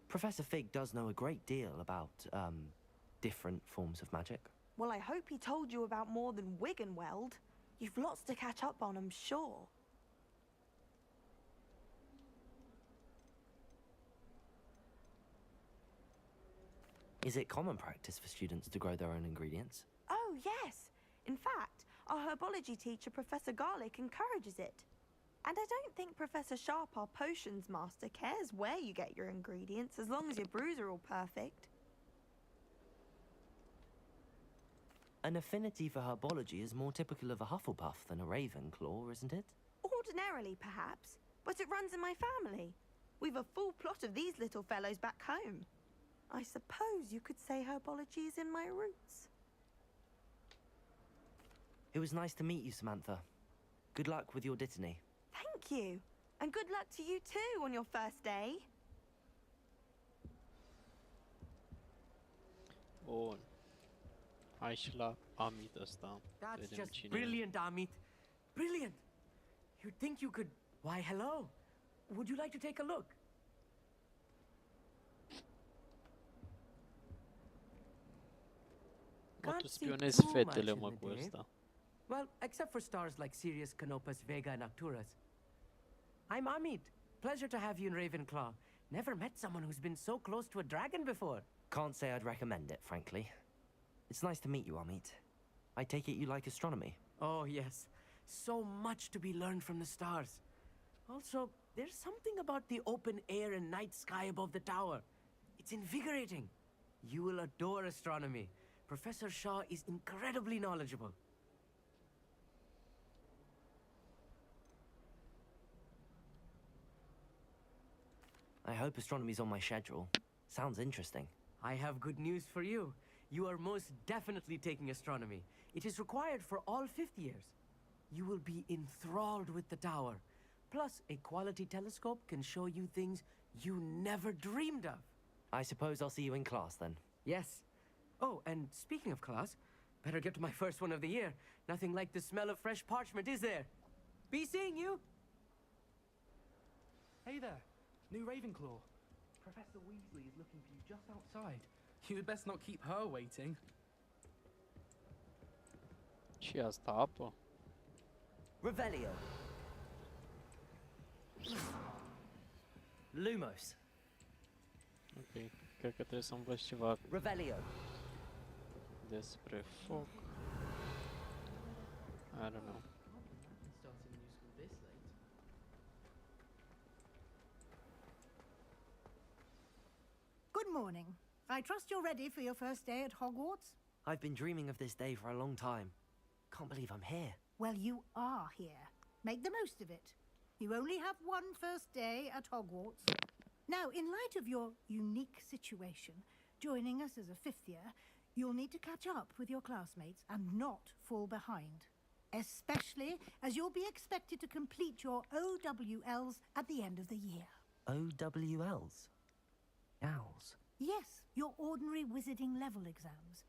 Professor Fig does know a great deal about, different forms of magic. Well, I hope he told you about more than Wiggenweld. You've lots to catch up on, I'm sure. Is it common practice for students to grow their own ingredients? Oh, yes. In fact, our herbology teacher, Professor Garlick, encourages it. And I don't think Professor Sharp, our potions master, cares where you get your ingredients, as long as your brews are all perfect. An affinity for herbology is more typical of a Hufflepuff than a Ravenclaw, isn't it? Ordinarily, perhaps, but it runs in my family. We've a full plot of these little fellows back home. I suppose you could say herbology is in my roots. It was nice to meet you, Samantha. Good luck with your Dittany. Thank you. And good luck to you too on your first day. Bun. Hai și la Amit ăsta. That's Vedem just cine... brilliant, Amit. Brilliant. You'd think you could... Why, hello. Would you like to take a look? Mă, tu Can't see spionezi too fetele, much mă, in cu the day. ăsta. Well, except for stars like Sirius, Canopus, Vega, and Arcturus. I'm Amit. Pleasure to have you in Ravenclaw. Never met someone who's been so close to a dragon before. Can't say I'd recommend it, frankly. It's nice to meet you, Amit. I take it you like astronomy. Oh, yes. So much to be learned from the stars. Also, there's something about the open air and night sky above the tower. It's invigorating. You will adore astronomy. Professor Shaw is incredibly knowledgeable. I hope astronomy's on my schedule. Sounds interesting. I have good news for you. You are most definitely taking astronomy. It is required for all 5th years. You will be enthralled with the tower. Plus, a quality telescope can show you things you never dreamed of. I suppose I'll see you in class then. Yes. Oh, and speaking of class, better get to my first one of the year. Nothing like the smell of fresh parchment, is there? Be seeing you! Hey there, new Ravenclaw. Professor Weasley is looking for you just outside. You'd best not keep her waiting. Și asta apă? Revelio. Lumos. Ok, cred că trebuie să învăț ceva Revelio. despre foc. I don't know. Starting new school this late. Good morning. I trust you're ready for your first day at Hogwarts? I've been dreaming of this day for a long time. Can't believe I'm here. Well, you are here. Make the most of it. You only have one first day at Hogwarts. Now, in light of your unique situation, joining us as a fifth year, you'll need to catch up with your classmates and not fall behind. Especially as you'll be expected to complete your OWLs at the end of the year. OWLs? Owls? Yes, your ordinary wizarding level exams.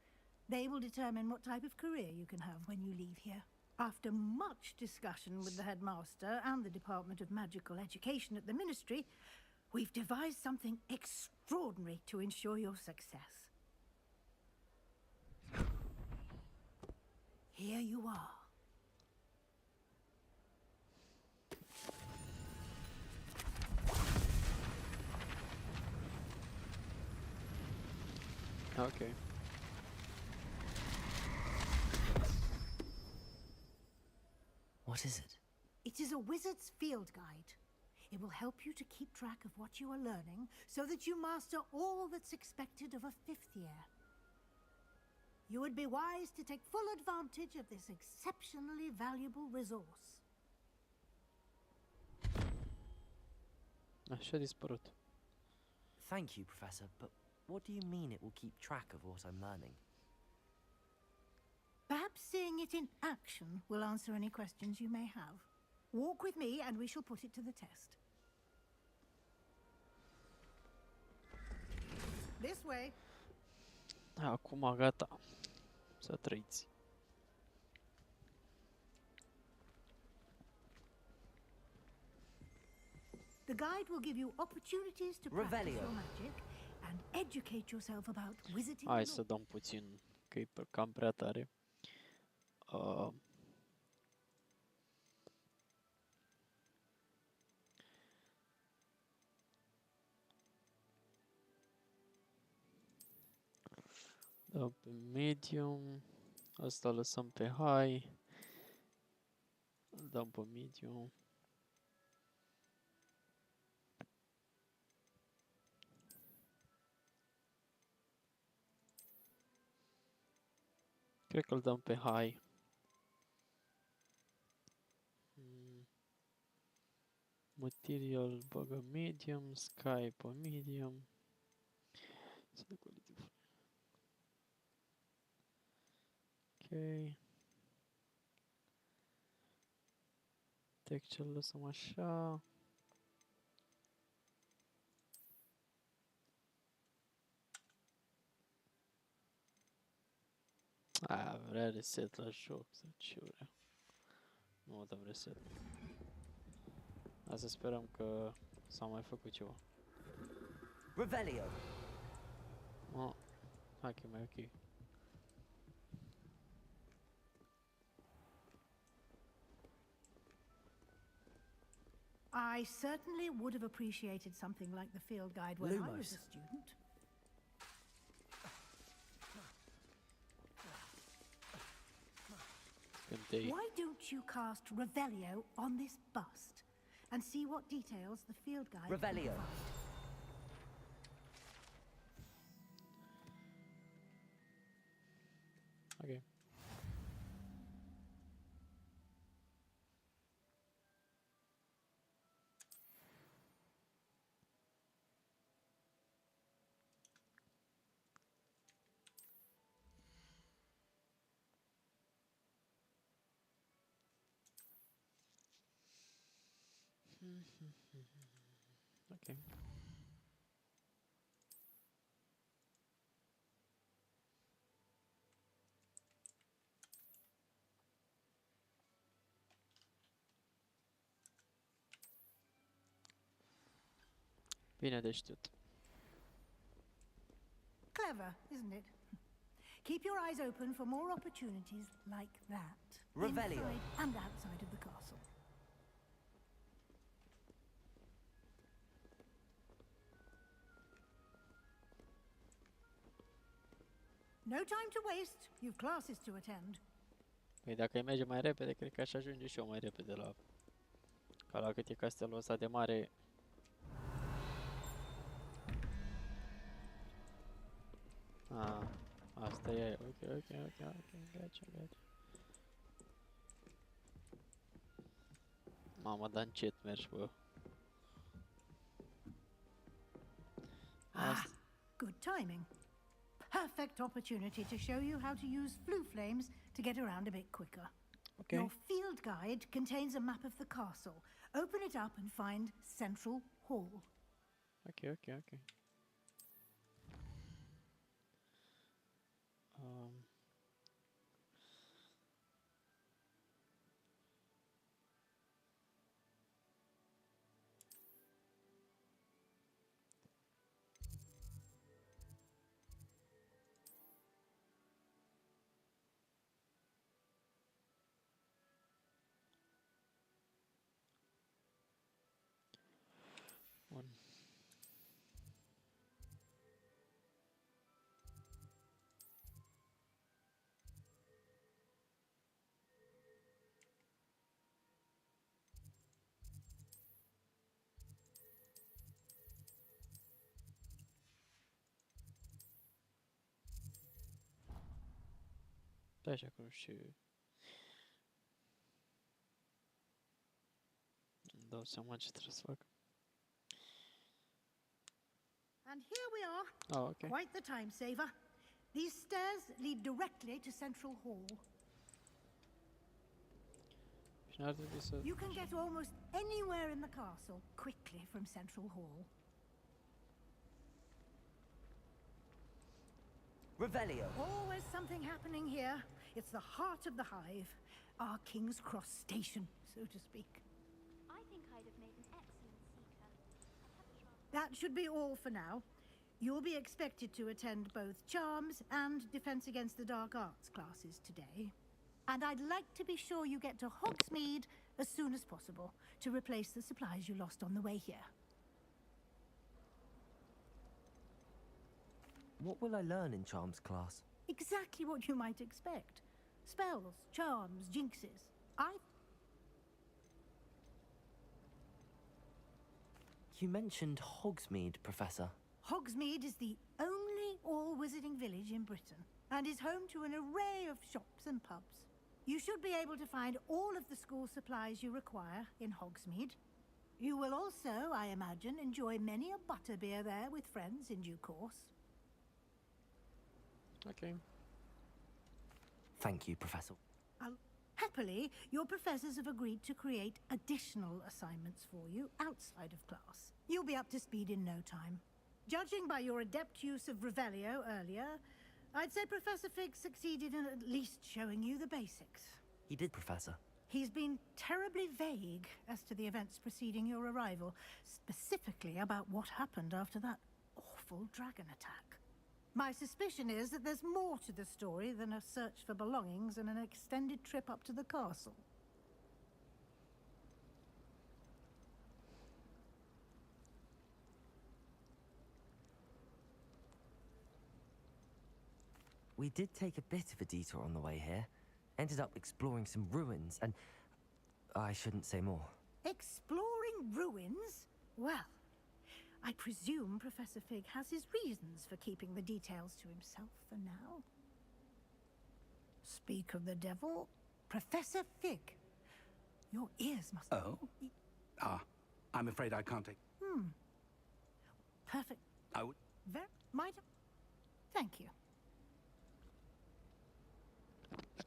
They will determine what type of career you can have when you leave here. After much discussion with the headmaster and the Department of Magical Education at the Ministry, we've devised something extraordinary to ensure your success. Here you are. Ok. What is it? It is a wizard's field guide. It will help you to keep track of what you are learning so that you master all that's expected of a fifth year. You would be wise to take full advantage of this exceptionally valuable resource. Așa a dispărut. Thank you, Professor, but what do you mean it will keep track of what I'm learning? Perhaps seeing it in action will answer any questions you may have. Walk with me and we shall put it to the test. This way. Acum gata. Să trăiți. The guide will give you opportunities to practice Revelio. your magic and educate yourself about wizarding. Hai să dăm puțin, că e cam prea tare. Dăm pe medium. Asta lăsăm pe high. Îl dăm pe medium. Cred că îl dăm pe high. Material băgă medium, sky pe medium. Ok. Texture îl lăsăm așa. Vrea reset la joc sau ce vrea. Nu dăm reset. Hai să sperăm că s-a mai făcut ceva. Revelio. Oh, hai că e mai ok. I certainly would have appreciated something like the field guide when I was a student. Why don't you cast Revelio on this bust and see what details the field guide can Revelio. provide? Ok. Ok. Bine de știut. Clever, isn't it? Keep your eyes open for more opportunities like that. Revelio. Inside and outside of the castle. No time to waste. You've classes to attend. Păi dacă îi merge mai repede, cred că aș ajunge și eu mai repede la... Ca la cât e castelul ăsta de mare. Ah, asta e. Ok. Gotcha. Mamă, dar încet mergi, bă. Good timing. Perfect opportunity to show you how to use flue flames to get around a bit quicker. Okay. Your field guide contains a map of the castle. Open it up and find Central Hall. Ok. Bun. Stai așa că nu știu. Îmi dau seama ce trebuie să fac. And here we are. Oh, okay. Quite the time saver. These stairs lead directly to Central Hall. Și n-ar trebui să... You can get almost anywhere in the castle quickly from Central Hall. Revelio. Always something happening here. It's the heart of the hive. Our King's Cross station, so to speak. I think I'd have made an excellent seeker. I'd have a try. That should be all for now. You'll be expected to attend both Charms and Defense Against the Dark Arts classes today. And I'd like to be sure you get to Hogsmeade as soon as possible to replace the supplies you lost on the way here. What will I learn in Charms class? Exactly what you might expect. Spells, charms, jinxes. You mentioned Hogsmeade, Professor. Hogsmeade is the only all-wizarding village in Britain and is home to an array of shops and pubs. You should be able to find all of the school supplies you require in Hogsmeade. You will also, I imagine, enjoy many a butterbeer there with friends in due course. Okay. Thank you, Professor. Happily, your professors have agreed to create additional assignments for you outside of class. You'll be up to speed in no time. Judging by your adept use of Revelio earlier, I'd say Professor Fig succeeded in at least showing you the basics. He did, Professor. He's been terribly vague as to the events preceding your arrival, specifically about what happened after that awful dragon attack. My suspicion is that there's more to the story than a search for belongings and an extended trip up to the castle. We did take a bit of a detour on the way here. Ended up exploring some ruins and... I shouldn't say more. Exploring ruins? Well, I presume Professor Fig has his reasons for keeping the details to himself for now. Speak of the devil, Professor Fig. Your ears must... Oh? I'm afraid I can't take... Perfect. I would... Might... Thank you.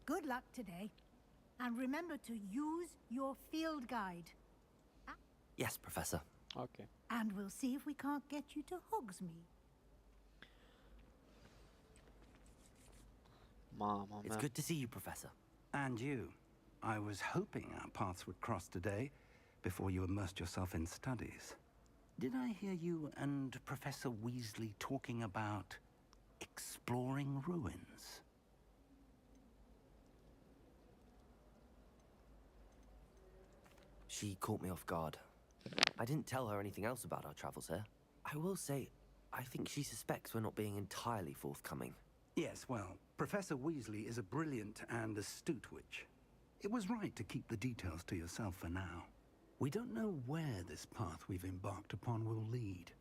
Good luck today. And remember to use your field guide. Yes, Professor. Okay. And we'll see if we can't get you to Hogsmeade. Mama, It's good to see you, Professor. And you. I was hoping our paths would cross today before you immersed yourself in studies. Did I hear you and Professor Weasley talking about exploring ruins? She caught me off guard. I didn't tell her anything else about our travels here. I will say, I think she suspects we're not being entirely forthcoming. Yes, well, Professor Weasley is a brilliant and astute witch. It was right to keep the details to yourself for now. We don't know where this path we've embarked upon will lead.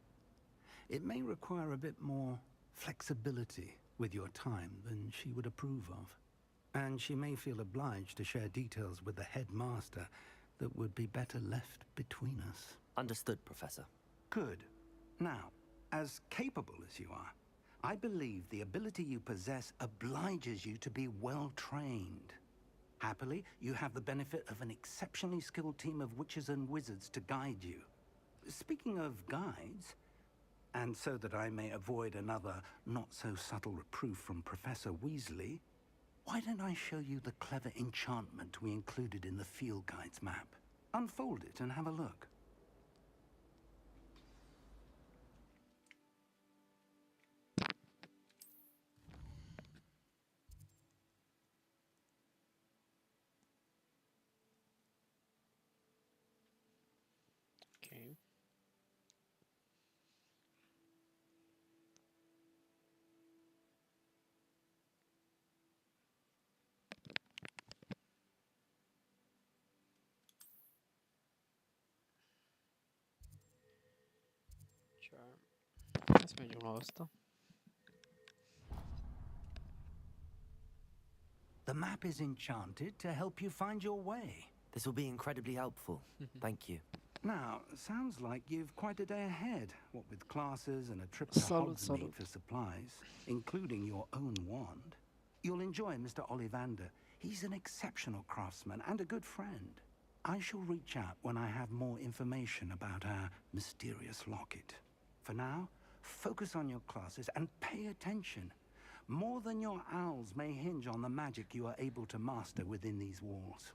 It may require a bit more flexibility with your time than she would approve of. And she may feel obliged to share details with the headmaster that would be better left between us. Understood, Professor. Good. Now, as capable as you are, I believe the ability you possess obliges you to be well trained. Happily, you have the benefit of an exceptionally skilled team of witches and wizards to guide you. Speaking of guides, and so that I may avoid another not-so-subtle reproof from Professor Weasley, why don't I show you the clever enchantment we included in the field guide's map? Unfold it and have a look. Ok. Charm. Hai să mergem la asta. The map is enchanted to help you find your way. This will be incredibly helpful. Thank you. Now, sounds like you've quite a day ahead, what with classes and a trip to Hogsmeade for supplies, including your own wand. You'll enjoy Mr. Ollivander. He's an exceptional craftsman and a good friend. I shall reach out when I have more information about our mysterious locket. For now, focus on your classes and pay attention. More than your owls may hinge on the magic you are able to master within these walls.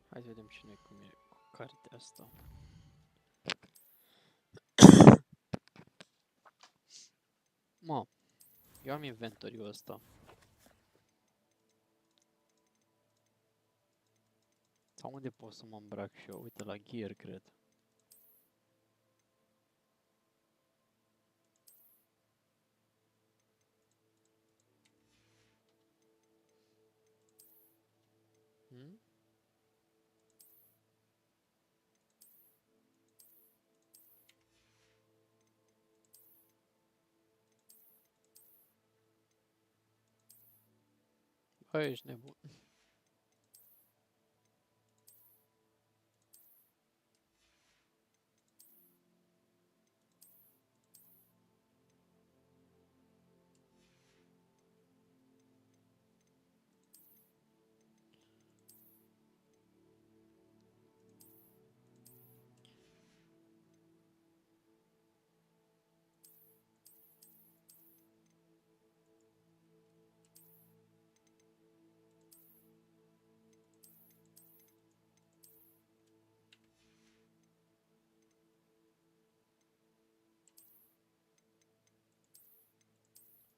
Hai să vedem cine e cum e cu cartea asta. Mă, eu am inventoriul ăsta. Sau unde pot să mă îmbrac și eu? Uite, la gear, cred. Hmm? Bă, ești nebun.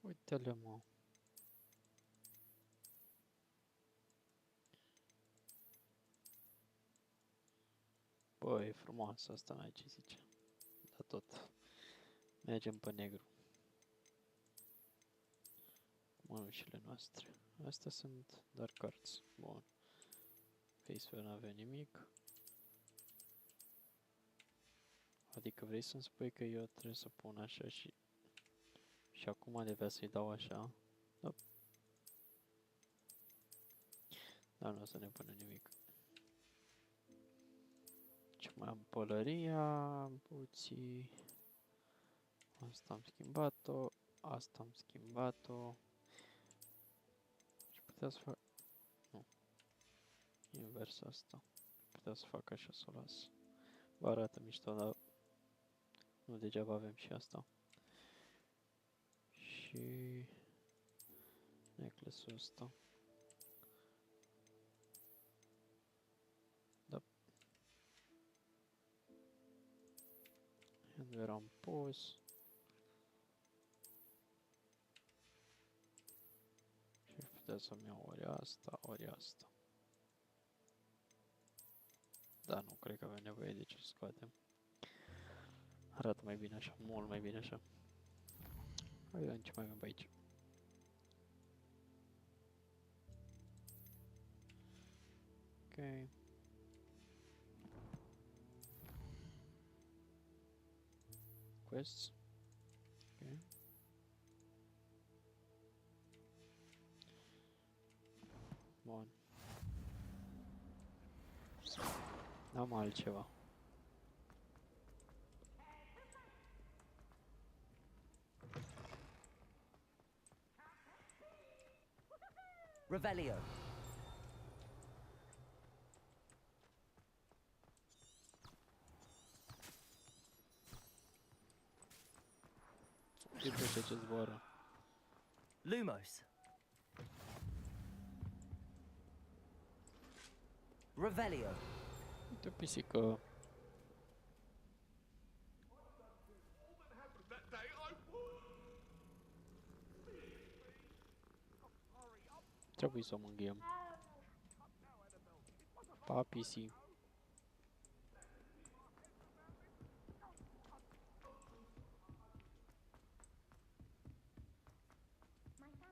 Uite-le, mă. Bă, e frumoasă asta, n-ai ce zice. Dar tot. Mergem pe negru. Mănușile noastre. Astea sunt dark arts. Bun. Faceware n-avea nimic. Adică vrei să-mi spui că eu trebuie să pun așa și... Și acum devea să-i dau așa. Da. Dar nu o să ne pună nimic. Ce mai am? Pălăria, buții. Asta am schimbat-o. Asta am schimbat-o. Și putea să fac... Nu. Invers asta. Putea să fac așa să o las. Bă, arată mișto, dar... Nu degeaba avem și asta. Și... necklace-ul ăsta. Da. Handwear am pus. putea să-mi iau ori asta, ori asta. Da, nu cred că avem nevoie de ce scoatem. Arată mai bine așa, mult mai bine așa. Hai vedem ce mai avem pe aici. Ok. Quests. Ok. Bun. N-am altceva. Revelio. Ce place ce zboară? Lumos. Revelio. Uite o pisică. Trebuie să o mângâiem. Pa, pisi.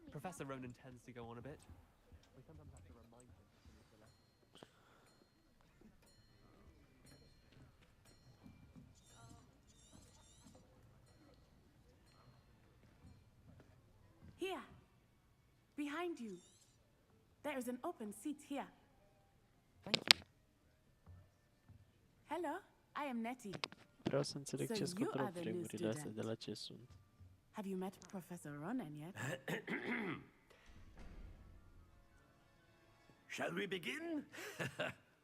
Professor Ronan tends to go on a bit. We sometimes have to remind him to use the left. Here. Behind you. There is an open seat here. Thank you. Hello, I am Nettie. Vreau să înțeleg So ce you scotoră are the new vremurile astea, student. de la ce sunt. Have you met Professor Ronan yet? Shall we begin?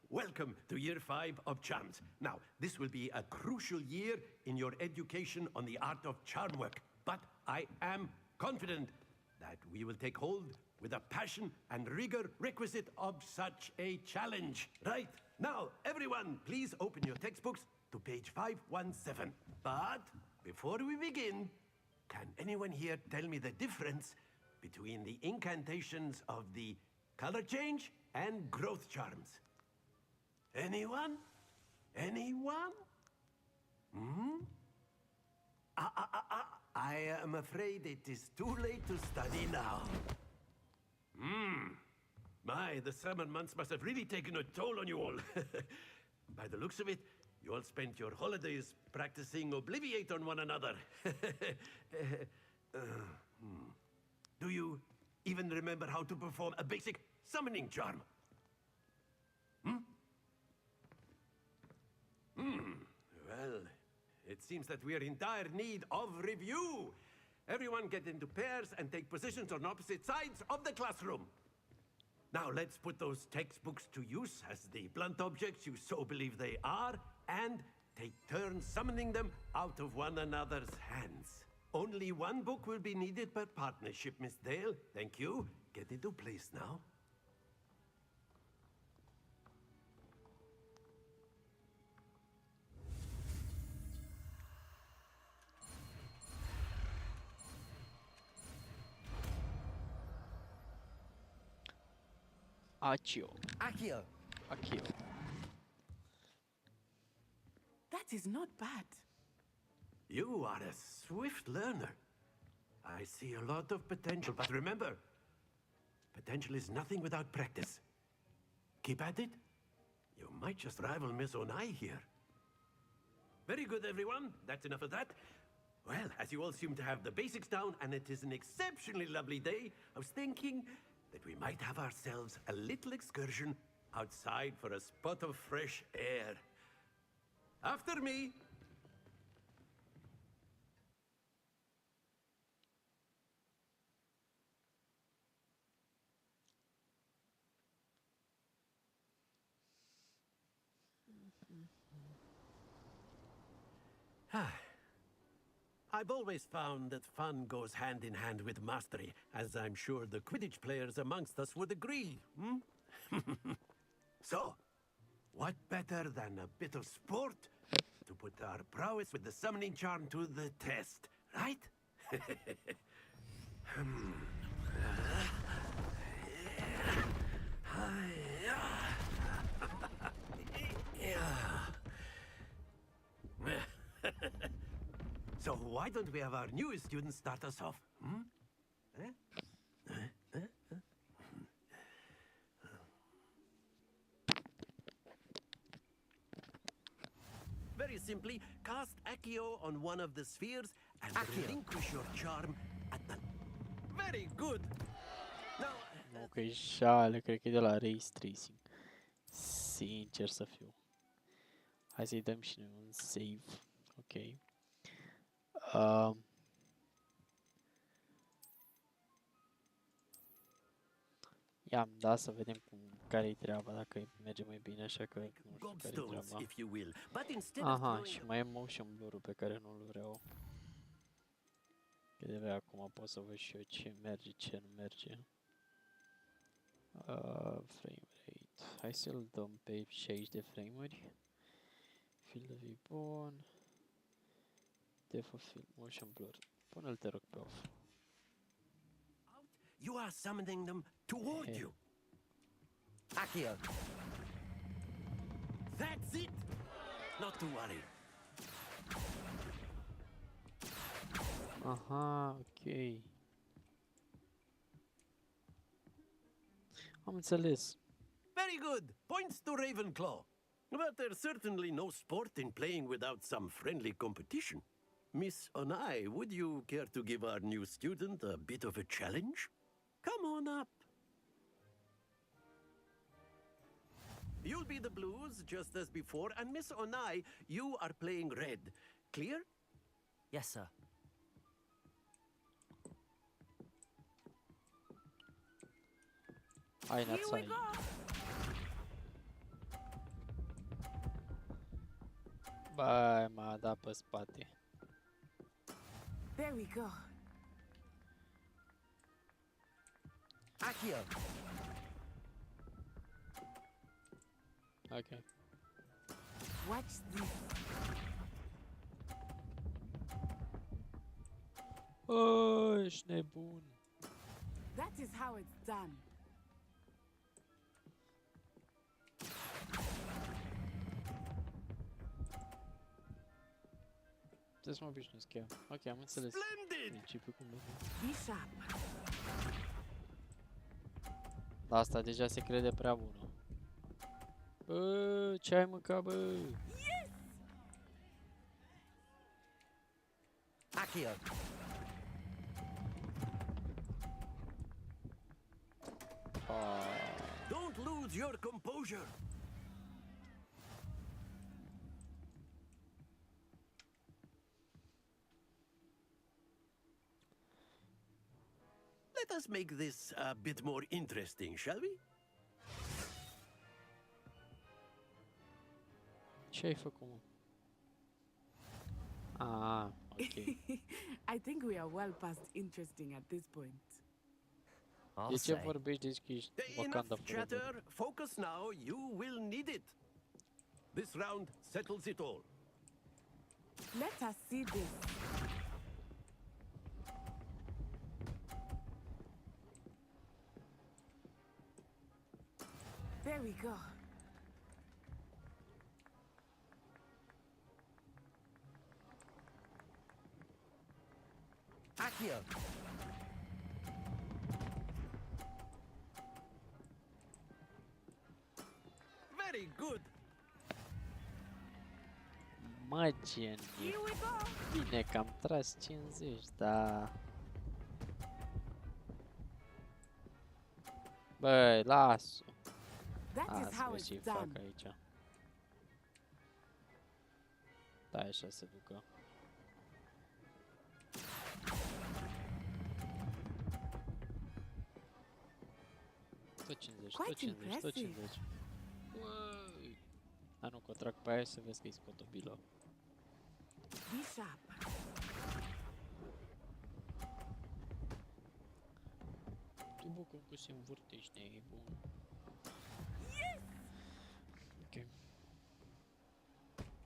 Welcome to Year 5 of Charms. Now, this will be a crucial year in your education on the art of charm work, but I am confident that we will take hold with the passion and rigor requisite of such a challenge. Right, now, everyone, please open your textbooks to page 517. But before we begin, can anyone here tell me the difference between the incantations of the color change and growth charms? Anyone? Anyone? Hmm? I am afraid it is too late to study now. My, the summer months must have really taken a toll on you all. By the looks of it, you all spent your holidays practicing Obliviate on one another. Do you even remember how to perform a basic summoning charm? Well, it seems that we are in dire need of review. Everyone get into pairs and take positions on opposite sides of the classroom. Now let's put those textbooks to use as the blunt objects you so believe they are, and take turns summoning them out of one another's hands. Only one book will be needed per partnership, Miss Dale. Thank you. Get into place now. Accio. Accio. Accio. That is not bad. You are a swift learner. I see a lot of potential, but remember, potential is nothing without practice. Keep at it. You might just rival Miss Onai here. Very good, everyone. That's enough of that. Well, as you all seem to have the basics down, and it is an exceptionally lovely day, I was thinking that we might have ourselves a little excursion outside for a spot of fresh air. After me. I've always found that fun goes hand in hand with mastery, as I'm sure the Quidditch players amongst us would agree. So, what better than a bit of sport to put our prowess with the summoning charm to the test, right? So why don't we have our newest student start us off? Hmm? Very simply, cast Accio on one of the spheres and relinquish your charm at the... Very good! Now... Nu că e șale, cred că e de la Ray Tracing. Sincer să fiu. Hai să-i dăm și noi un save. Ok. I-am dat să vedem care-i treaba, dacă merge mai bine, așa că nu știu care-i treaba. Aha, și mai e motion blur-ul pe care nu-l vreau. Că de acum pot să văd și eu ce merge, ce nu merge. Frame rate. Hai să-l dăm pe 60 de frame-uri. Field of view bun. Depth of field, motion blur. Pune-l, te rog, pe off. You are summoning them toward you. Accio. That's it! Not to worry. Aha, ok. Am înțeles. Very good. Points to Ravenclaw. But there's certainly no sport in playing without some friendly competition. Miss Onai, would you care to give our new student a bit of a challenge? Come on up. You'll be the blues, just as before, and Miss Onai, you are playing red. Clear? Yes, sir. Hai, Națai. Băi, m-a dat pe spate. There we go. Accio. Ok. Watch this. Oh, ești nebun. That is how it's done. Trebuie să mă obișnuiesc chiar. Ok, am înțeles. Principiul cum merge. Asta deja se crede prea bună. Bă, ce ai mâncat, bă? Yes! Accio. Don't lose your composure. Let us make this a bit more interesting, shall we? Ce ai făcut, mă? Ah, ok. I think we are well past interesting at this point. De ce vorbești de că ești Wakanda Enough chatter. Focus now. You will need it. This round settles it all. Let us see this. There we go. Accio. Very good. Magicianul. Bine că am tras 50, da. Băi, las-o. Asta ce-i fac aici. Da, așa se ducă. Tot 50, tot 50, tot 50. Uai. A, nu, că o trag pe aia să vezi că-i scot o bilă. Tu bucur că se învârtește, e bun. Yes! Ok.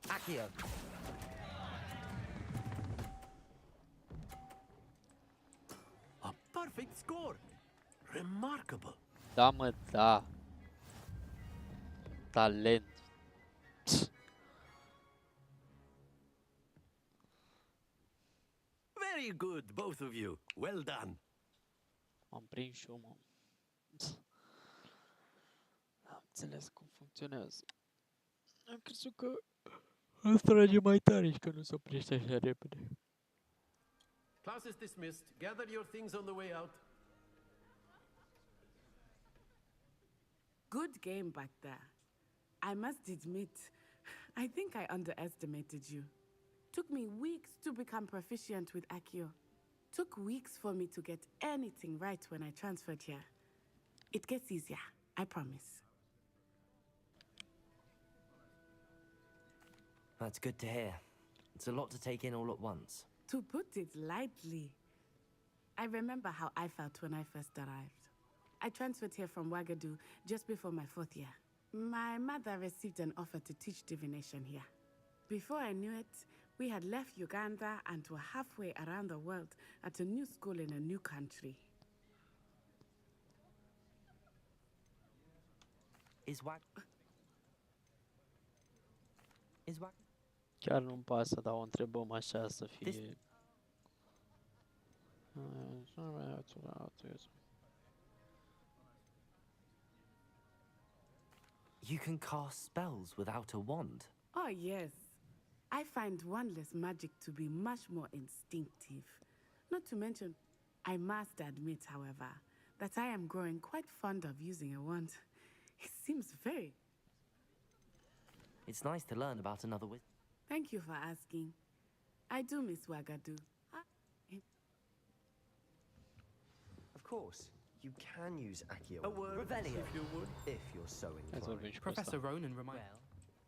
Accio. A perfect score. Remarkable. Da, mă, da. Talent. Very good, both of you. Well done. M-am prins și eu, mă. Am înțeles cum funcționează. Am crezut că îl trage mai tare și că nu se oprește așa repede. Class is dismissed. Gather your things on the way out. Good game back there. I must admit, I think I underestimated you. Took me weeks to become proficient with Accio. Took weeks for me to get anything right when I transferred here. It gets easier, I promise. That's good to hear. It's a lot to take in all at once. To put it lightly, I remember how I felt when I first arrived. I transferred here from Wagadu just before my 4th year. My mother received an offer to teach divination here. Before I knew it, we had left Uganda and were halfway around the world at a new school in a new country. Is Chiar nu-mi pasă, dar o întrebăm așa să fie... You can cast spells without a wand. Oh, yes. I find wandless magic to be much more instinctive. Not to mention, I must admit, however, that I am growing quite fond of using a wand. It seems very... It's nice to learn about another wizard. Thank you for asking. I do miss Wagadu. Of course, you can use Accio. A word, Revelio. if you would. If you're so inclined. Professor Ronan reminded... Well,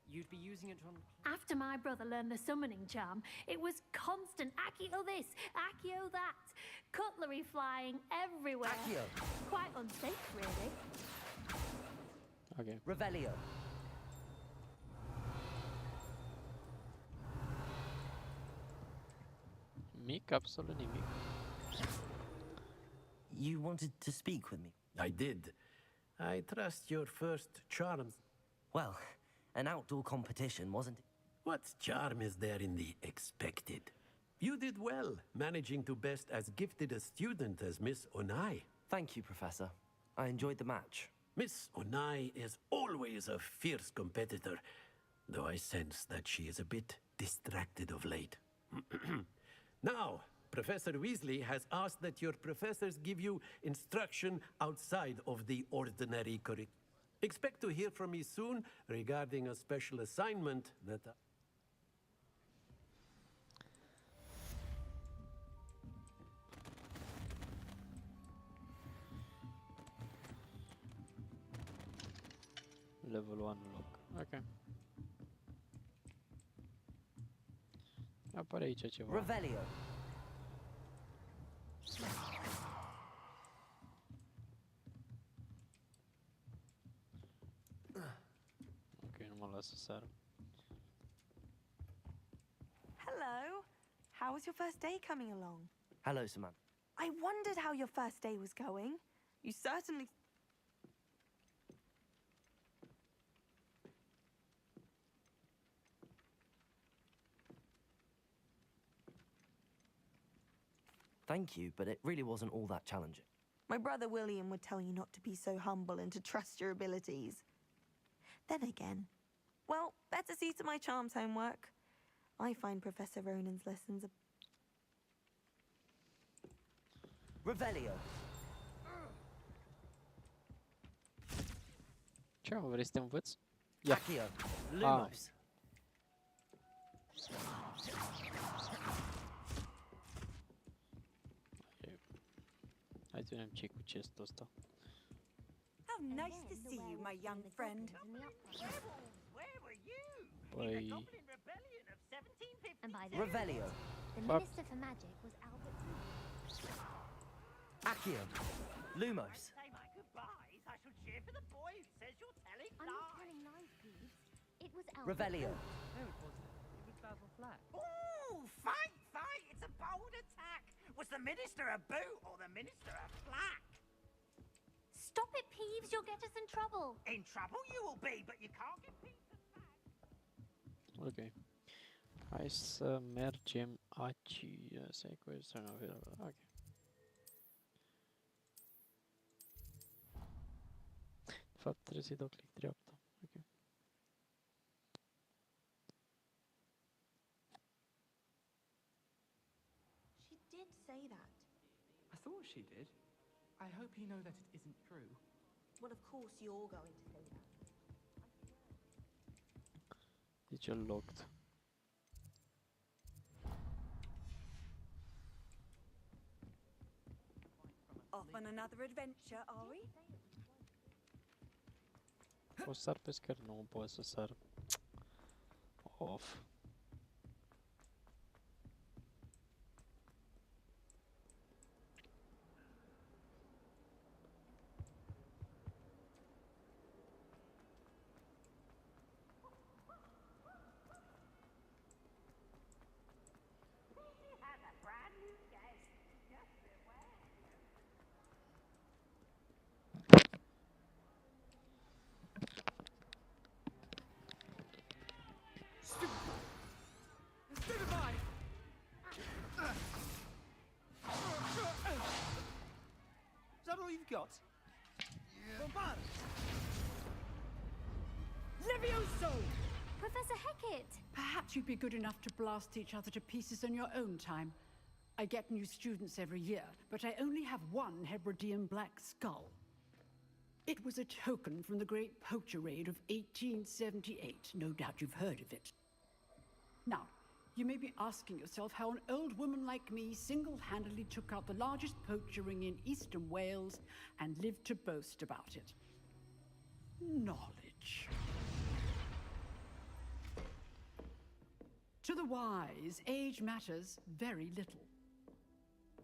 you'd be using it on... After my brother learned the summoning charm, it was constant Accio this, Accio that. Cutlery flying everywhere. Accio. Quite unsafe, really. Okay. Revelio. Mic, absolut nimic. You wanted to speak with me? I did. I trust your first charms. Well, an outdoor competition, wasn't it? What charm is there in the expected? You did well, managing to best as gifted a student as Miss Onai. Thank you, Professor. I enjoyed the match. Miss Onai is always a fierce competitor, though I sense that she is a bit distracted of late. Now, Professor Weasley has asked that your professors give you instruction outside of the ordinary curriculum. Expect to hear from me soon regarding a special assignment that... Level 1 loc. Ok. Apare aici ceva. Revelio. Ok, nu mă las să sară. Hello. How was your first day coming along? Hello, Samantha. I wondered how your first day was going. You certainly... Thank you, but it really wasn't all that challenging. My brother William would tell you not to be so humble and to trust your abilities. Then again, well, better see to my charms homework. I find Professor Ronan's lessons a... Revelio. Ce mă, vrei să te învăț? Accio. Lumos. Hai să vedem ce cu chestul ăsta. How nice to see you, my young friend. Where were you? Păi... Goblin rebellion of 1750. And by the Revelio. The Minister for Magic was Albert. Accio. Lumos. Say my goodbyes. I shall cheer for the boy who says you're telling I'm not lies. telling lies, Peeves. It was Albert. Revelio. No, it wasn't. It was Basil Flack. Ooh, fight, fight. It's a bold attack. Was the Minister a boot or the Minister a flack? Stop it, Peeves. You'll get us in trouble. In trouble you will be, but you can't get Peeves and Flack. Ok. Hai să mergem aici. Ok. De fapt trebuie să-i dau click dreapta. Ok. She did say that. I thought she did. I hope you know that it isn't true. Well, of course you're going to say that. Zice locked. Off on another adventure, are we? O să sar pe scări? Nu pot să sar. Off. Has a brand new guest. Just beware. Stupefy! Is that all you've got? Bombard! Levioso! Professor Hecat! Perhaps you'd be good enough to blast each other to pieces in your own time. I get new students every year, but I only have one Hebridean black skull. It was a token from the Great Poacher Raid of 1878. No doubt you've heard of it. Now, you may be asking yourself how an old woman like me single-handedly took out the largest poacher ring in eastern Wales and lived to boast about it. Knowledge. To the wise, age matters very little.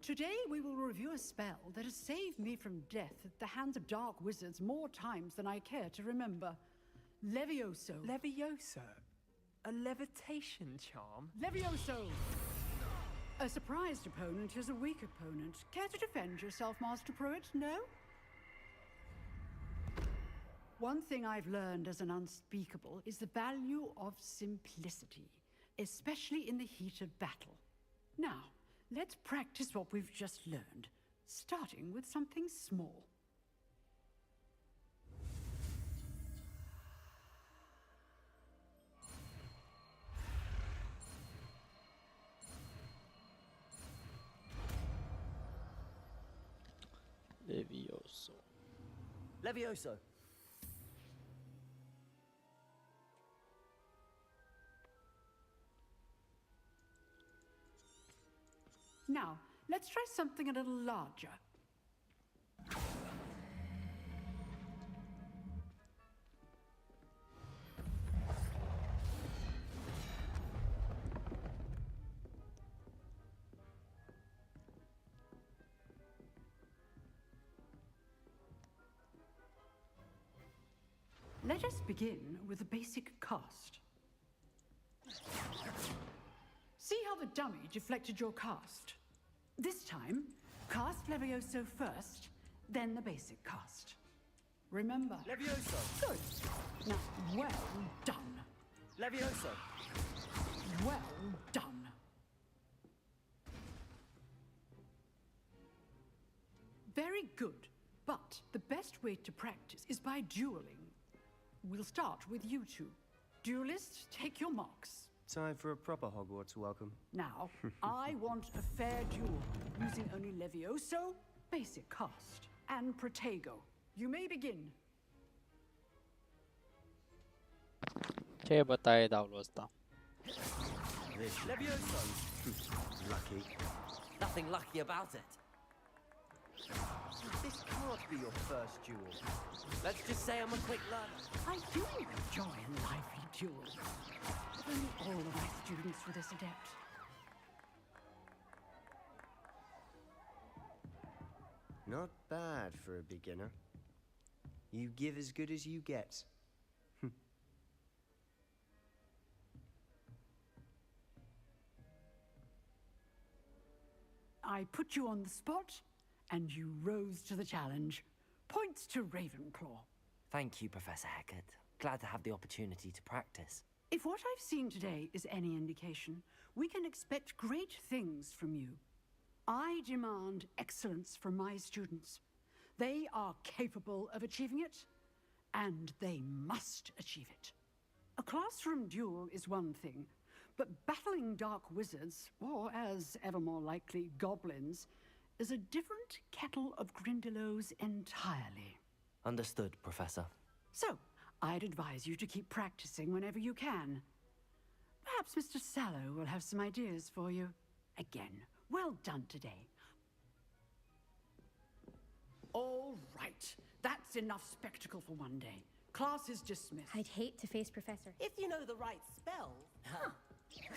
Today we will review a spell that has saved me from death at the hands of dark wizards more times than I care to remember. Levioso. Levioso? A levitation charm? Levioso! A surprised opponent is a weak opponent. Care to defend yourself, Master Pruitt? No? One thing I've learned as an unspeakable is the value of simplicity, especially in the heat of battle. Now, let's practice what we've just learned, starting with something small. Levioso. Levioso. Now, let's try something a little larger. Let us begin with a basic cast. See how the dummy deflected your cast? This time, cast Levioso first, then the basic cast. Remember. Levioso! Good. Now, well done. Levioso! Well done. Very good, but the best way to practice is by dueling. We'll start with you two. Duelists, take your marks. Time for a proper Hogwarts welcome. Now, I want a fair duel, using only Levioso, basic cast, and Protego. You may begin. Ce bătaie dau lui ăsta? Levioso! Lucky. Nothing lucky about it. This can't be your first duel. Let's just say I'm a quick learner. I do enjoy a lively duel. If only all of my students were this adept. Not bad for a beginner. You give as good as you get. I put you on the spot, and you rose to the challenge. Points to Ravenclaw. Thank you, Professor Hecat. Glad to have the opportunity to practice. If what I've seen today is any indication, we can expect great things from you. I demand excellence from my students. They are capable of achieving it, and they must achieve it. A classroom duel is one thing, but battling dark wizards, or as ever more likely, goblins, is a different kettle of Grindylows entirely. Understood, Professor. So, I'd advise you to keep practicing whenever you can. Perhaps Mr. Sallow will have some ideas for you. Again, well done today. All right, that's enough spectacle for one day. Class is dismissed. I'd hate to face Professor. If you know the right spell.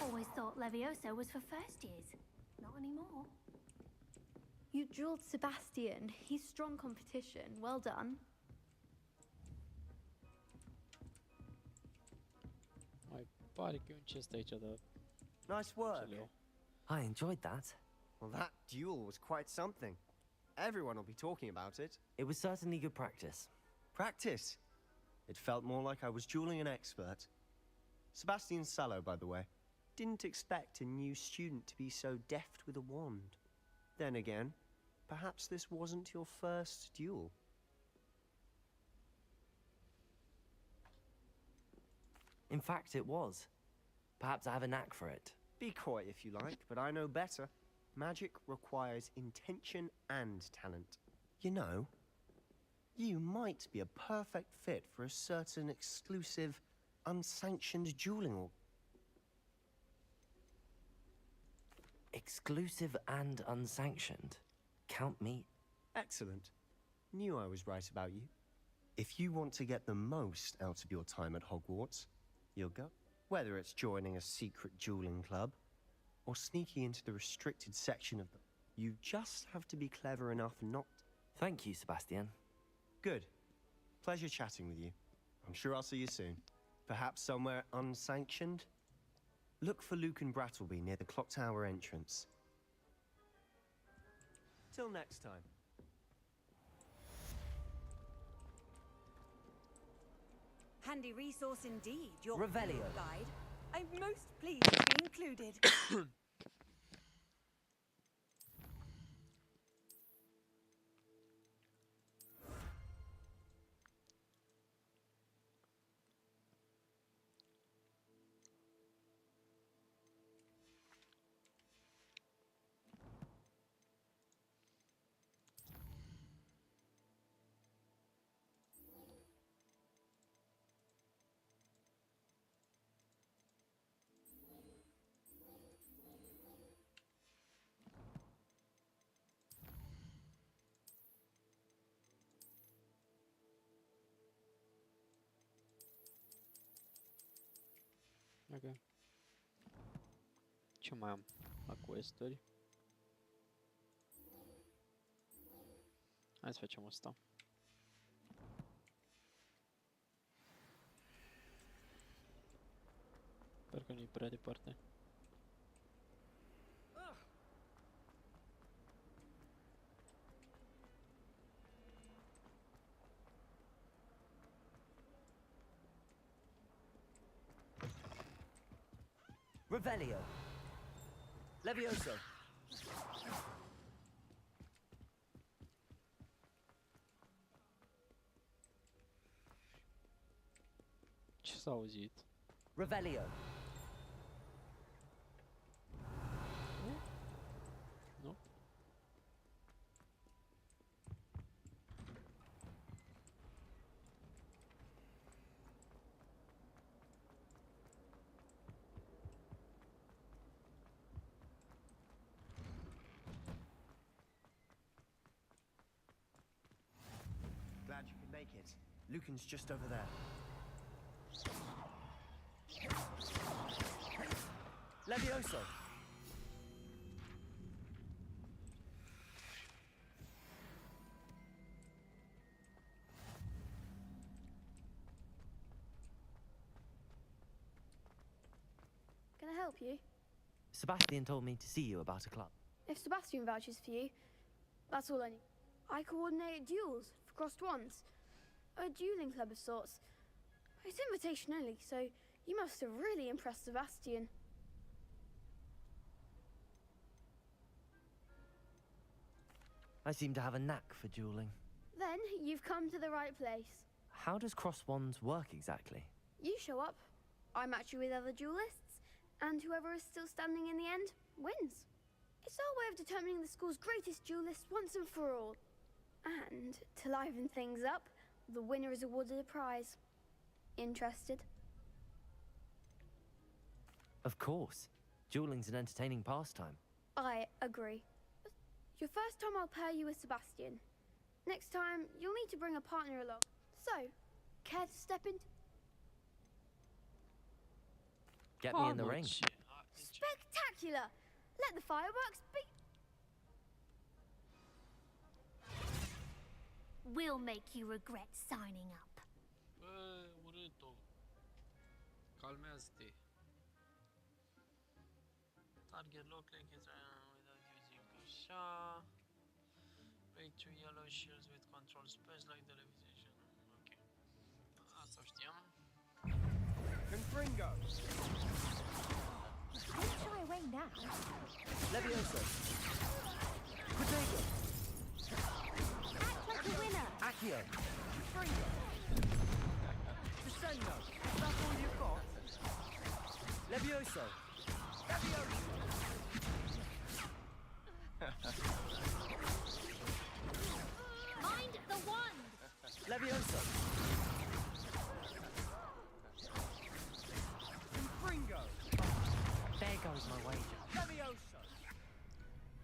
Always thought Levioso was for first years. Not anymore. You drilled Sebastian. He's strong competition. Well done. Mai pare că e un chest aici, dar... Nice work. I enjoyed that. Well, that duel was quite something. Everyone will be talking about it. It was certainly good practice. Practice? It felt more like I was dueling an expert. Sebastian Sallow, by the way. Didn't expect a new student to be so deft with a wand. Then again, perhaps this wasn't your first duel. In fact, it was. Perhaps I have a knack for it. Be coy if you like, but I know better. Magic requires intention and talent. You know, you might be a perfect fit for a certain exclusive, unsanctioned dueling Exclusive and unsanctioned? Count me. Excellent. Knew I was right about you. If you want to get the most out of your time at Hogwarts, you'll go. Whether it's joining a secret dueling club, or sneaking into the restricted section of them, you just have to be clever enough not... Thank you, Sebastian. Good. Pleasure chatting with you. I'm sure I'll see you soon. Perhaps somewhere unsanctioned? Look for Luke and Brattleby near the clock tower entrance. Till next time. Handy resource indeed, your Revelio. guide. I'm most pleased to be included. Ok. Ce mai am la quest-uri? Hai să facem asta. Sper că nu-i prea departe. Revelio. Levioso. Ce s-a auzit? Revelio. Nu? Glad you could make it. Lucan's just over there. Levioso. Can I help you? Sebastian told me to see you about a club. If Sebastian vouches for you, that's all I need. I coordinate duels for crossed wands. A dueling club of sorts. It's invitation only, so You must have really impressed Sebastian. I seem to have a knack for dueling. Then you've come to the right place. How does cross wands work exactly? You show up, I match you with other duelists, and whoever is still standing in the end wins. It's our way of determining the school's greatest duelist once and for all. And to liven things up, the winner is awarded a prize. Interested? Of course. Dueling's an entertaining pastime. I agree. Your first time I'll pair you with Sebastian. Next time, you'll need to bring a partner along. So, care to step in? Get me in the ring. Spectacular! Let the fireworks be... We'll make you regret signing up. Urât-o. Calmează-te. Target lock like it's without using așa. Break through yellow shields with control spells like the levitation. Ok. Asta o știam. Confringo! Don't shy away now. Levioso. Protego. Act like a winner. Accio. Confringo! Crescendo! That's all you've got? Levioso. Levioso! Mind the wand! Levioso. Confringo! There goes my wager. Levioso!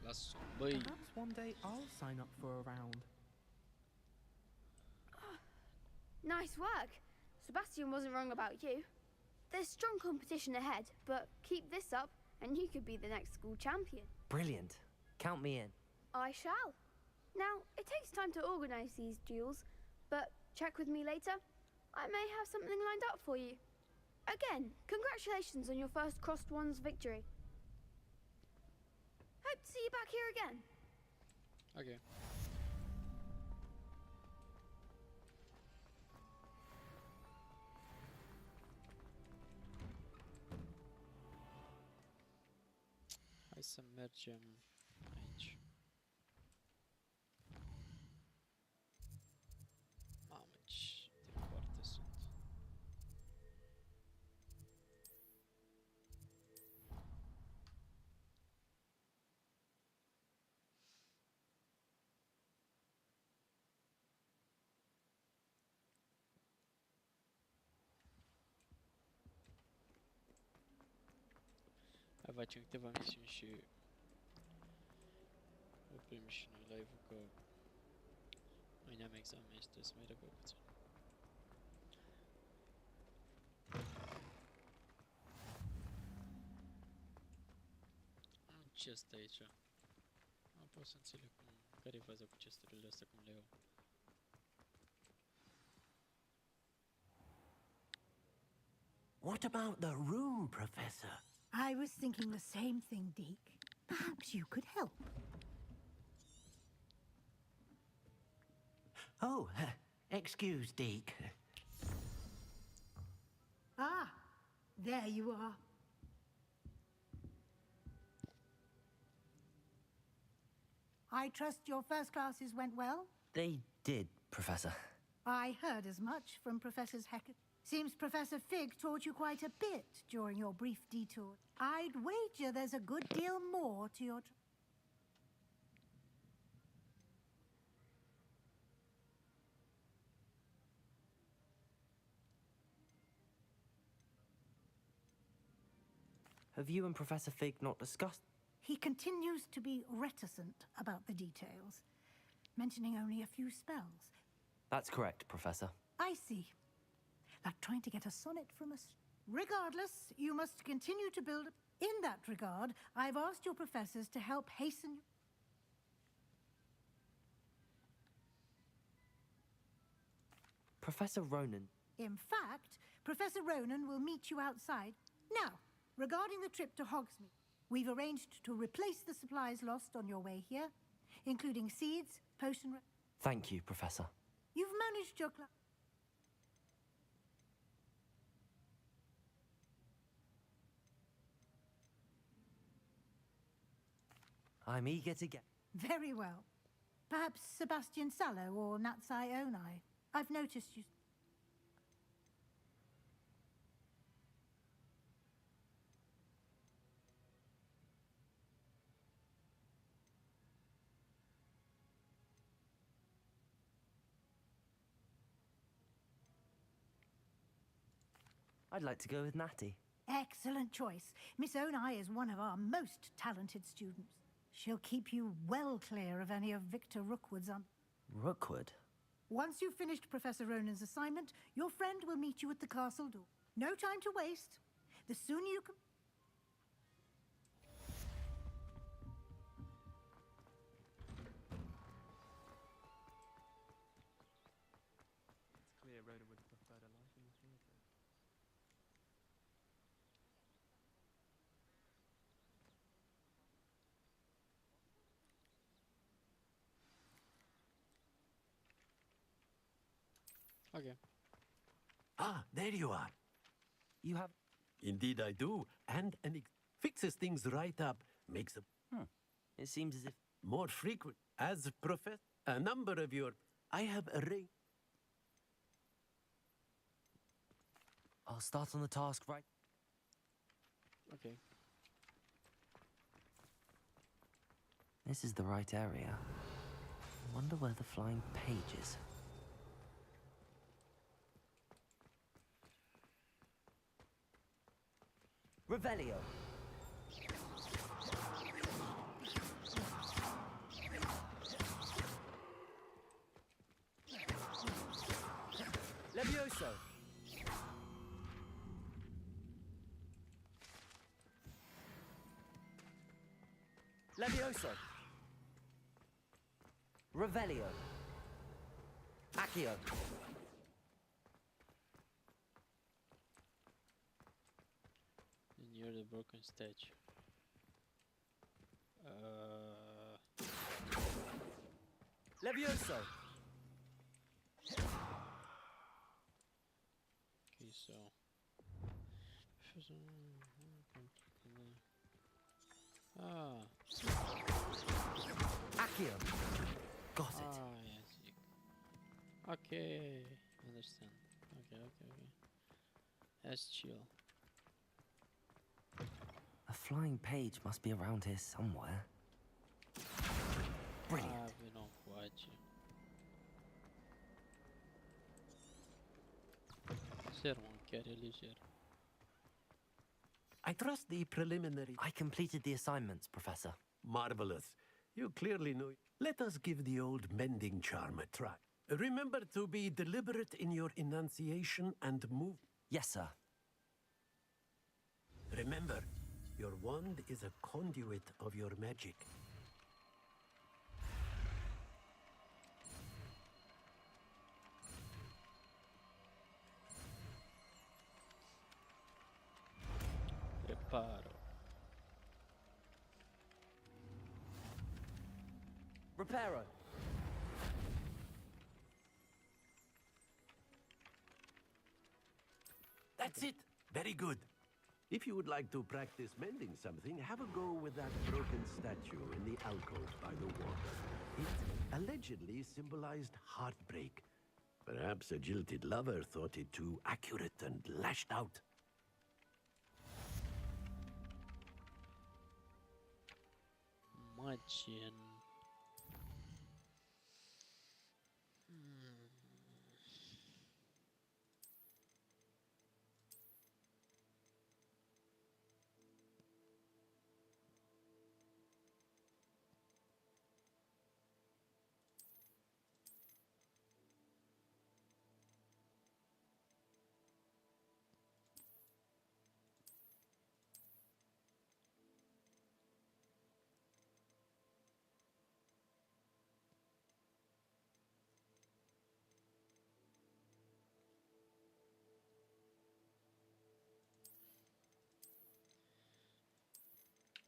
Lasă-o, băi. Perhaps one day I'll sign up for a round. Nice work. Sebastian wasn't wrong about you. There's strong competition ahead, but keep this up and you could be the next school champion. Brilliant. Count me in. I shall. Now, it takes time to organize these duels, but check with me later. I may have something lined up for you. Again, congratulations on your first Crossed Wands victory. Hope to see you back here again. Ok. Hai să mergem aici. Mamă, ce departe sunt. Hai facem câteva misiuni și oprim și noi live-ul că mâine am examen și trebuie să mai răbdăm puțin. Ce asta aici? Nu pot să înțeleg care e faza cu chesturile astea, cum le iau. What about the room, Professor? I was thinking the same thing, Deke. Perhaps you could help. Oh, excuse, Deke. Ah, there you are. I trust your first classes went well? They did, Professor. I heard as much from Professors Hackett. Seems Professor Fig taught you quite a bit during your brief detour. I'd wager there's a good deal more to your... Have you and Professor Fig not discussed? He continues to be reticent about the details, mentioning only a few spells. That's correct, Professor. I see. Like trying to get a sonnet from us. Regardless, you must continue to build... In that regard, I've asked your professors to help hasten... Professor Ronan. In fact, Professor Ronan will meet you outside. Now, regarding the trip to Hogsmeade, we've arranged to replace the supplies lost on your way here, including seeds, potion... Thank you, Professor. You've managed your... I'm eager to get... Very well. Perhaps Sebastian Sallow or Natsai Onai. I've noticed you... I'd like to go with Natty. Excellent choice. Miss Onai is one of our most talented students. She'll keep you well clear of any of Victor Rookwood's Rookwood? Once you've finished Professor Ronan's assignment, your friend will meet you at the castle door. No time to waste. The sooner you can... It's clear Ronan would have preferred a life in the theatre. Okay. Ah, there you are. You have... Indeed I do. And fixes things right up. Makes a... It seems as if... More frequent. As professor, a number of your... I have arranged... I'll start on the task right... Okay. This is the right area. I wonder where the flying page is. Revelio. Levioso. Levioso. Revelio. Accio. Near the broken stage. Levioso. Okay, so. Ah. Accio. Got it. Ah, yes. Okay. Understand. Okay. That's chill. A flying page must be around here somewhere. Brilliant. Não pode. Ser quer eleger. I trust the preliminary... I completed the assignments, Professor. Marvelous. You clearly know... Let us give the old mending charm a try. Remember to be deliberate in your enunciation and move... Yes, sir. Remember, your wand is a conduit of your magic. Preparo. Reparo. That's it. Very good. If you would like to practice mending something, have a go with that broken statue in the alcove by the water. It allegedly symbolized heartbreak. Perhaps a jilted lover thought it too accurate and lashed out. Magician.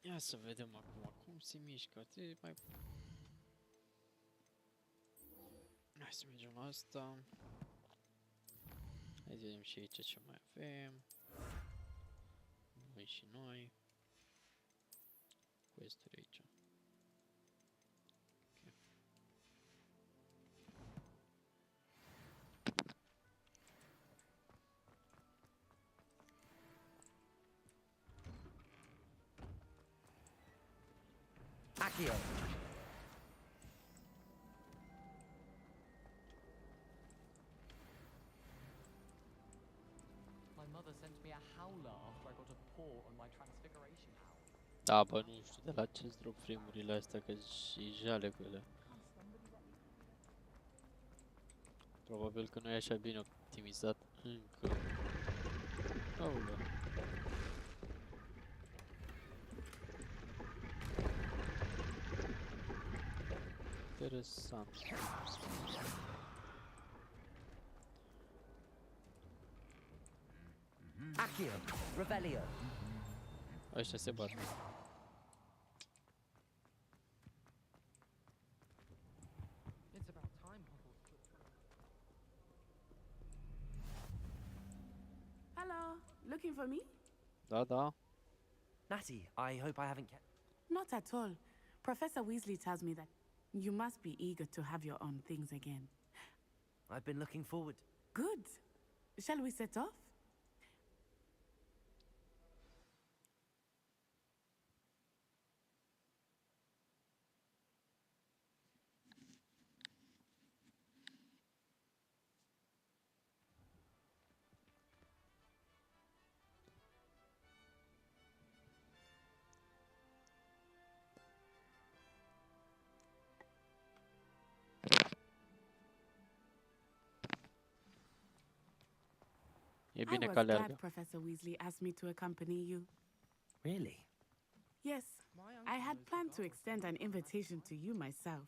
Ia să vedem acum cum se mișcă. Hai să mergem la asta. Hai să vedem și aici ce mai avem. Noi și noi. Quest-uri aici. Accio. My mother sent me a howler after I got a paw on my transfiguration owl. Da, bă, nu știu de la ce-ți drop frame-urile astea, că și jale cu ele. Probabil că nu e așa bine optimizat încă. Aoleu. Interesant. Accio. Revelio. Ăștia se bat. It's about time Hogwarts took Hello, looking for me? Da, da. Natty, I hope I haven't kept... Not at all. Professor Weasley tells me that you must be eager to have your own things again. I've been looking forward... Good. Shall we set off? E bine I că was glad aleargă. Professor Weasley asked me to accompany you. Really? Yes, I had planned to extend an invitation to you myself.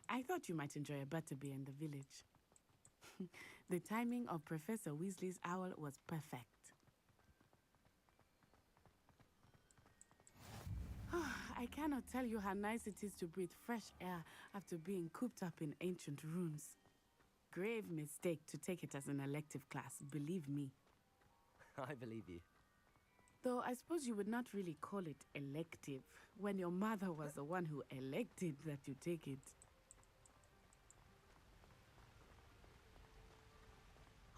I thought you might enjoy a butterbeer in the village. The timing of Professor Weasley's owl was perfect. I cannot tell you how nice it is to breathe fresh air after being cooped up in ancient ruins. Grave mistake to take it as an elective class, believe me. I believe you. Though I suppose you would not really call it elective when your mother was the one who elected that you take it.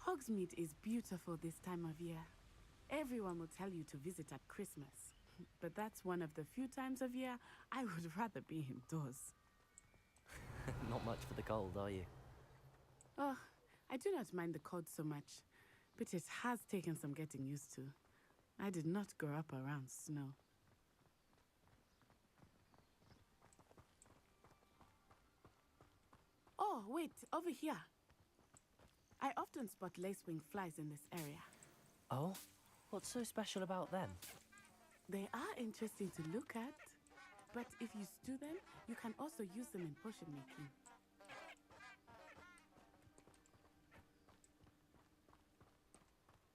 Hogsmeade is beautiful this time of year. Everyone will tell you to visit at Christmas. But that's one of the few times of year I would rather be indoors. Not much for the cold, are you? Oh, I do not mind the cold so much, but it has taken some getting used to. I did not grow up around snow. Oh, wait, over here. I often spot lacewing flies in this area. Oh? What's so special about them? They are interesting to look at, but if you stew them, you can also use them in potion making.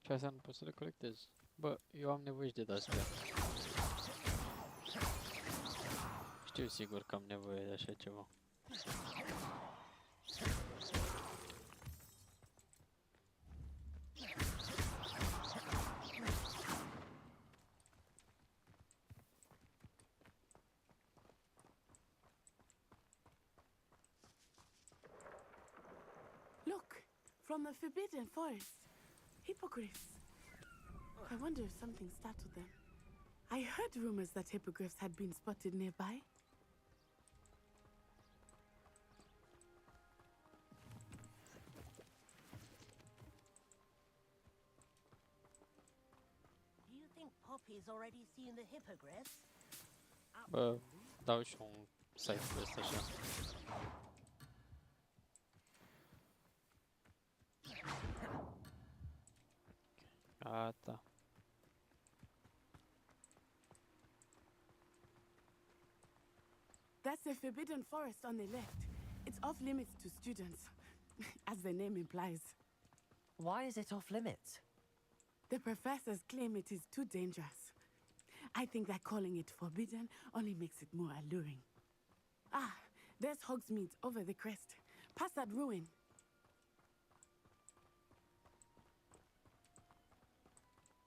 Și asta nu pot să le colectez. Bă, eu am nevoie și de astea. Știu sigur că am nevoie de așa ceva. Look, from the Forbidden Forest. Hippogriffs. I wonder if something startled them. I heard rumors that hippogriffs had been spotted nearby. Do you think Poppy's already seen the hippogriffs? Bă, dau și un site-ul ăsta așa. Gata. That's the Forbidden Forest on the left. It's off limits to students, as the name implies. Why is it off limits? The professors claim it is too dangerous. I think that calling it forbidden only makes it more alluring. Ah, there's Hogsmeade over the crest. Past that ruin.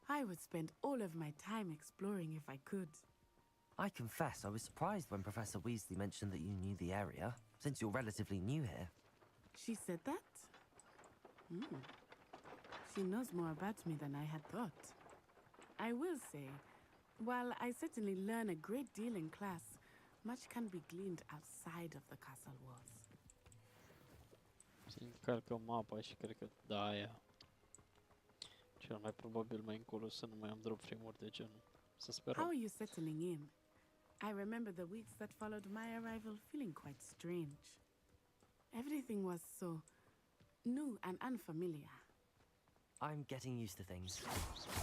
I would spend all of my time exploring if I could. I confess I was surprised when Professor Weasley mentioned that you knew the area, since you're relatively new here. She said that? She knows more about me than I had thought. I will say, while I certainly learn a great deal in class, much can be gleaned outside of the castle walls. Se încarcă mapa și cred că da, aia. Cel mai probabil mai încolo să nu mai am drop frame-uri de genul. Să How sperăm. are you settling in? I remember the weeks that followed my arrival feeling quite strange. Everything was so new and unfamiliar. I'm getting used to things.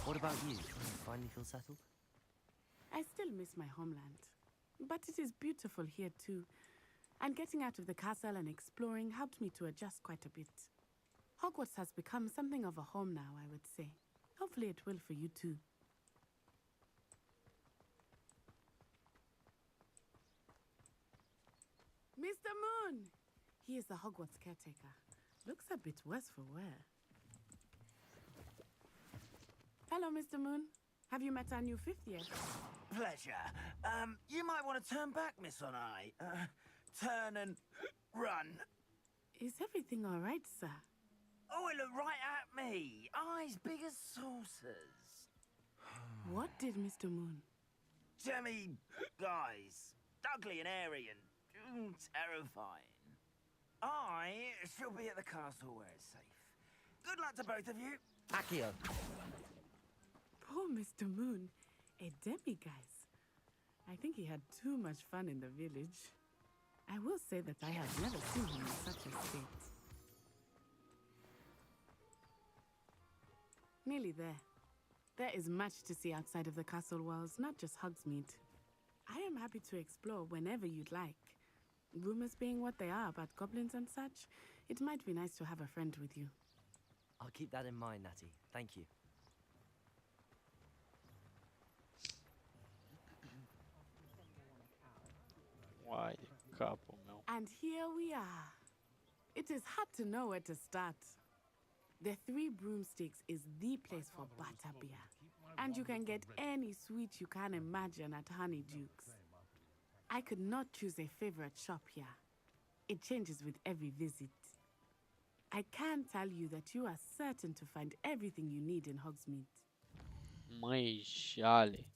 What about you? You finally feel settled? I still miss my homeland, but it is beautiful here too. And getting out of the castle and exploring helped me to adjust quite a bit. Hogwarts has become something of a home now, I would say. Hopefully it will for you too. Mr. Moon! He is the Hogwarts caretaker. Looks a bit worse for wear. Hello, Mr. Moon. Have you met our new fifth yet? Pleasure. You might want to turn back, Miss On-Eye. Turn and run. Is everything all right, sir? Oh, it looked right at me. Eyes big as saucers. What did Mr. Moon? Jemmy guys. Ugly and airy and terrifying. I shall be at the castle where it's safe. Good luck to both of you. Accio. Poor Mr. Moon. A demiguise. I think he had too much fun in the village. I will say that I have never seen him in such a state. Nearly there. There is much to see outside of the castle walls, not just Hogsmeade. I am happy to explore whenever you'd like. Rumors being what they are about goblins and such, it might be nice to have a friend with you. I'll keep that in mind, Natty. Thank you. Uai de capul meu. And here we are. It is hard to know where to start. The Three Broomsticks is the place for butterbeer. And you can get any sweet you can imagine at Honeyduke's. I could not choose a favorite shop here. It changes with every visit. I can tell you that you are certain to find everything you need in Hogsmeade. Măi, șale.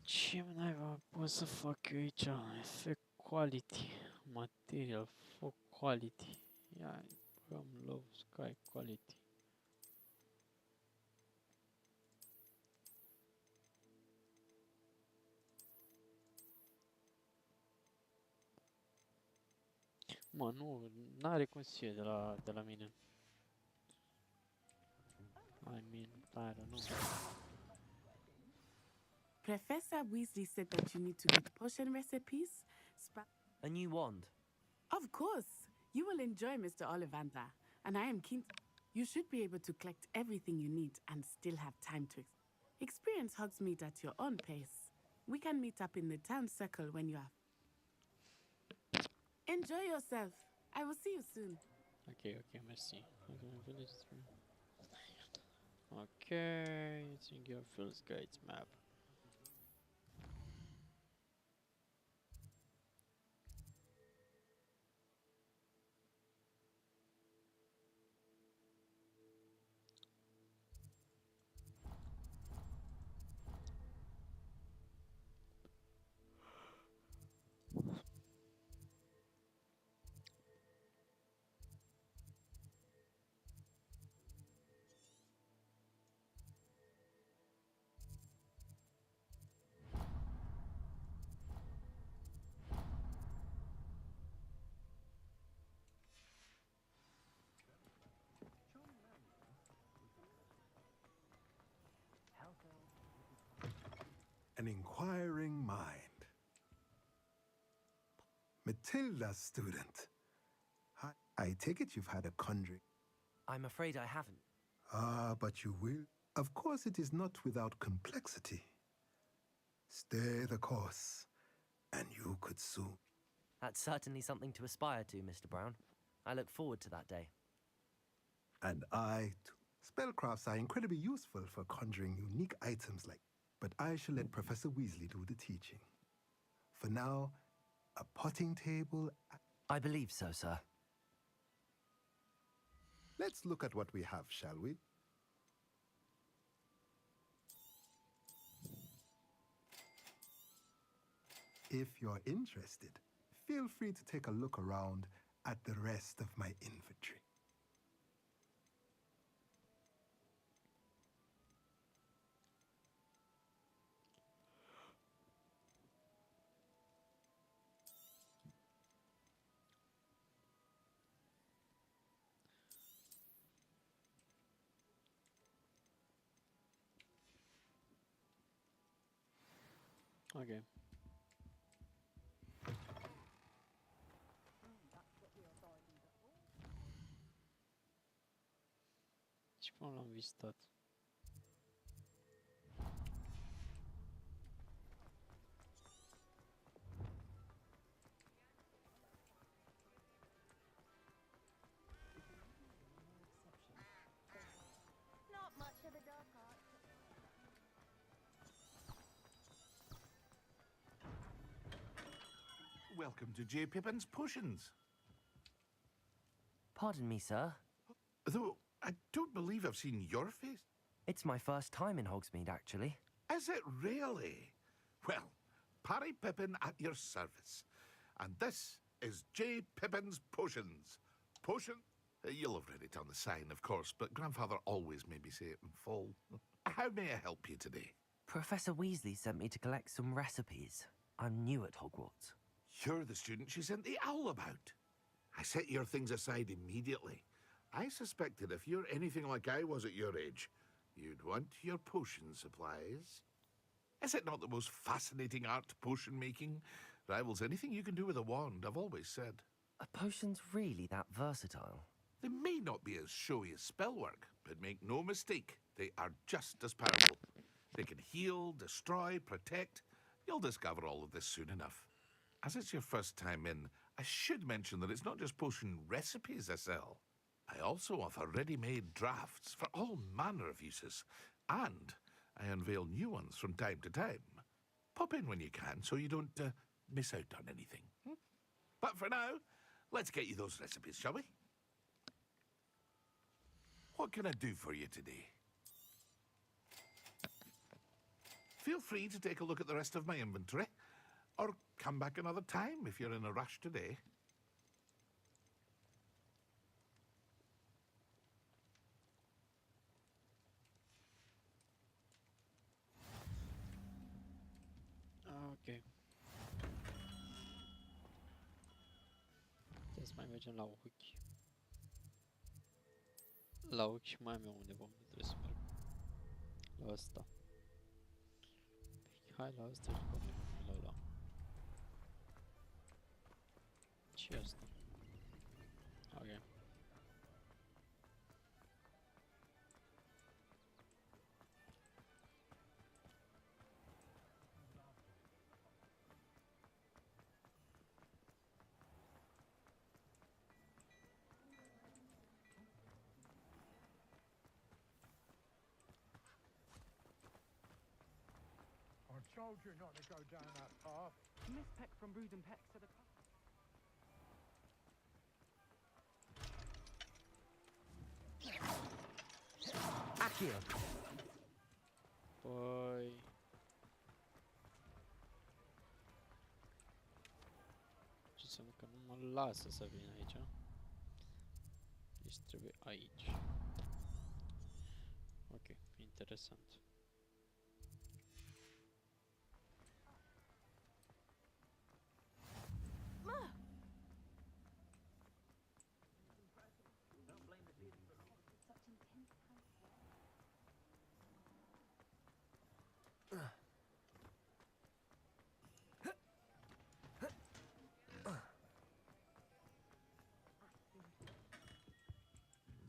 Ce naiba pot să fac eu aici? Effect quality, material, fog quality. Ia, băgăm low sky quality. Mă, nu, n-are cum să fie de la mine. I mean, I don't know. Professor Weasley said that you need to get potion recipes. A new wand. Of course. You will enjoy Mr. Ollivander, and I am keen. You should be able to collect everything you need and still have time to experience Hogsmeade at your own pace. We can meet up in the town circle when you are. Enjoy yourself. I will see you soon. Okay, merci. Okay, it's in your first guides map. An inquiring mind. Matilda's student. I take it you've had a conjuring. I'm afraid I haven't. Ah, but you will. Of course it is not without complexity. Stay the course, and you could soon. That's certainly something to aspire to, Mr. Brown. I look forward to that day. And I, too. Spellcrafts are incredibly useful for conjuring unique items like... But I shall let Professor Weasley do the teaching. For now, a potting table. I believe so, sir. Let's look at what we have, shall we? If you're interested, feel free to take a look around at the rest of my inventory. Okay. Și până l-am vizitat. Not much of the dark arts. Welcome to J. Pippin's Potions. Pardon me, sir. Though I don't believe I've seen your face. It's my first time in Hogsmeade, actually. Is it really? Well, Parry Pippin at your service. And this is J. Pippin's Potions. Potion? You'll have read it on the sign, of course, but Grandfather always made me say it in full. How may I help you today? Professor Weasley sent me to collect some recipes. I'm new at Hogwarts. You're the student she sent the owl about. I set your things aside immediately. I suspected if you're anything like I was at your age, you'd want your potion supplies. Is it not the most fascinating art, potion making? Rivals anything you can do with a wand, I've always said. Are potions really that versatile? They may not be as showy as spellwork, but make no mistake, they are just as powerful. They can heal, destroy, protect. You'll discover all of this soon enough. As it's your first time in, I should mention that it's not just potion recipes I sell. I also offer ready-made drafts for all manner of uses, and I unveil new ones from time to time. Pop in when you can so you don't miss out on anything. But for now, let's get you those recipes, shall we? What can I do for you today? Feel free to take a look at the rest of my inventory, or come back another time if you're in a rush today. Ok. Trebuie să mai mergem la ochi. La ochi și mai am eu undeva unde trebuie să merg. La asta. Hai la asta și după mergem la ăla. Ce asta? Ok. I told you not to go down that path. Miss Peck from Brood and Peck said a Accio! Păi... Ce înseamnă că nu mă lasă să vin aici? Deci trebuie aici. Ok, interesant.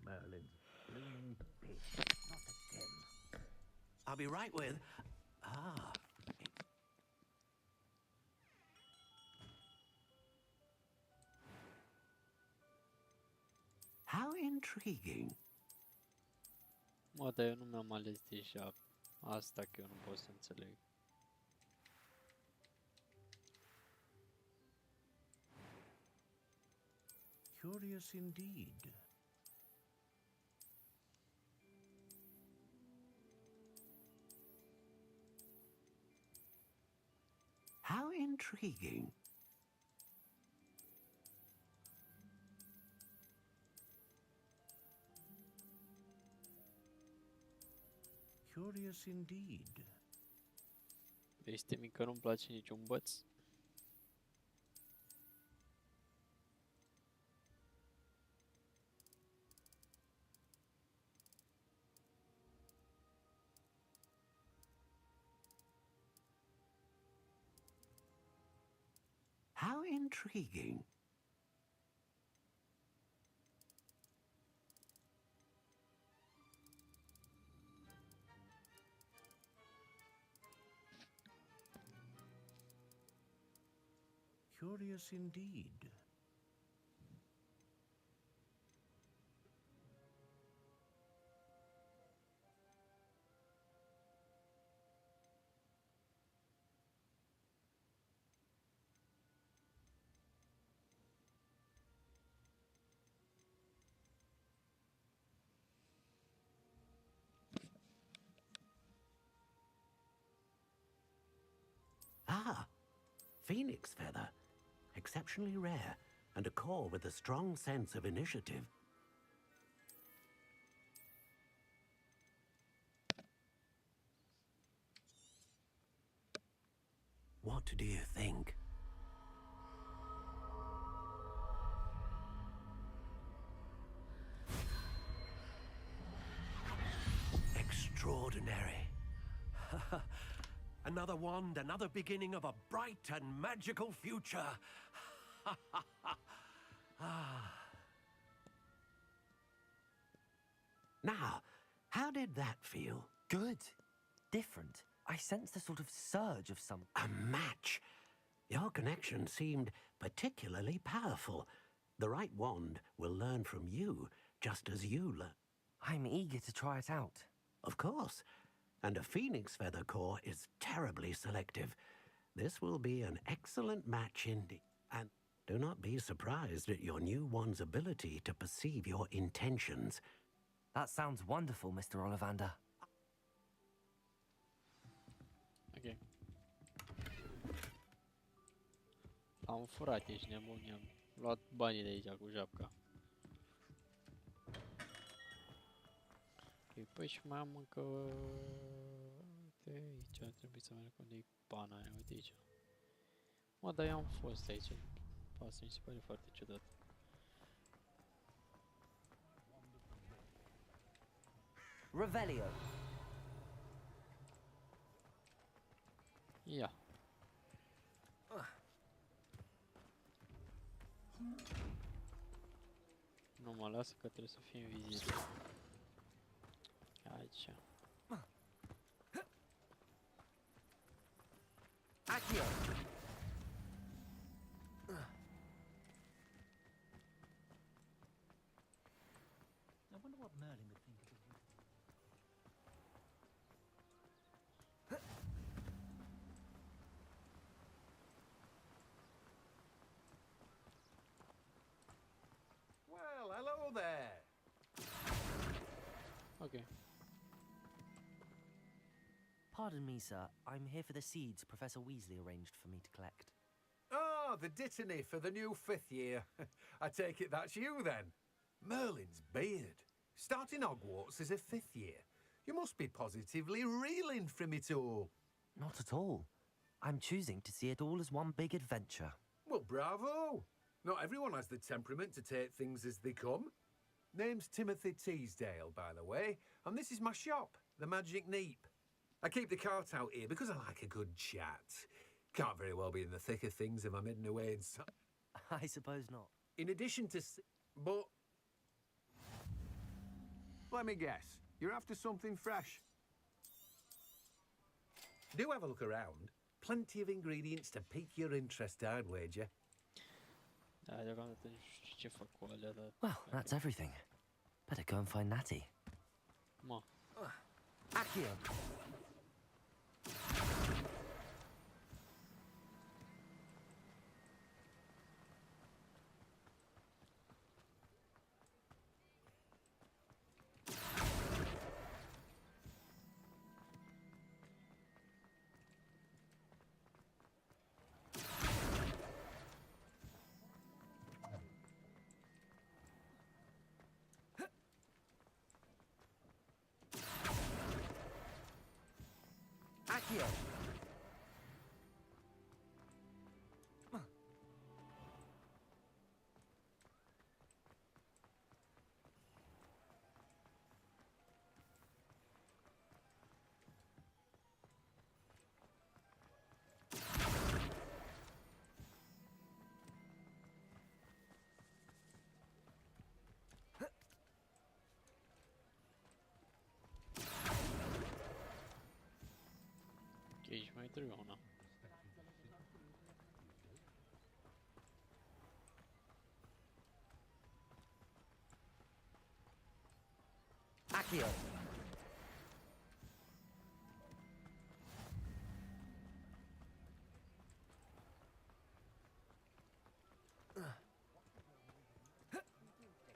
Merlin's blooming pig, not a gem. I'll be right with... Ah. How intriguing. Mă, dar eu nu mi-am ales deja asta, că eu nu pot să înțeleg. Curious indeed. How intriguing. Curious indeed. Este mică, nu-mi place niciun băț. How intriguing. Curious indeed. Ah, phoenix feather. Exceptionally rare, and a core with a strong sense of initiative. What do you think? Extraordinary. Another wand, another beginning of a bright and magical future. Now, how did that feel? Good. Different. I sensed a sort of surge of some... A match. Your connection seemed particularly powerful. The right wand will learn from you, just as you learn. I'm eager to try it out. Of course. And a phoenix feather core is terribly selective. This will be an excellent match indeed. And do not be surprised at your new wand's ability to perceive your intentions. That sounds wonderful, Mr. Ollivander. Ok. Am furat, ești nebun, i-am luat banii de aici cu japca. Ok, păi și mai am încă... Uite aici, ar trebui să merg unde e pana aia, uite aici. Mă, dar eu am fost aici. Asta mi se pare foarte ciudat. Revelio. Ia. Nu mă lasă că trebuie să fie invizibil. Aici. Accio. I wonder what Merlin would think of it. Well, hello there. Okay. Pardon me, sir. I'm here for the seeds Professor Weasley arranged for me to collect. Ah, the dittany for the new 5th year. I take it that's you, then. Merlin's beard. Starting Hogwarts as a 5th year. You must be positively reeling from it all. Not at all. I'm choosing to see it all as one big adventure. Well, bravo. Not everyone has the temperament to take things as they come. Name's Timothy Teasdale, by the way, and this is my shop, the Magic Neep. I keep the cart out here because I like a good chat. Can't very well be in the thick of things if I'm hidden away in I suppose not. In addition to... But... Let me guess. You're after something fresh. Do have a look around. Plenty of ingredients to pique your interest, I'd wager. Da, deocamdată nu știu ce fac cu alea, dar... Well, that's everything. Better go and find Natty. Mă. Accio. Accio! Ok, aici mai trebuie una. Accio!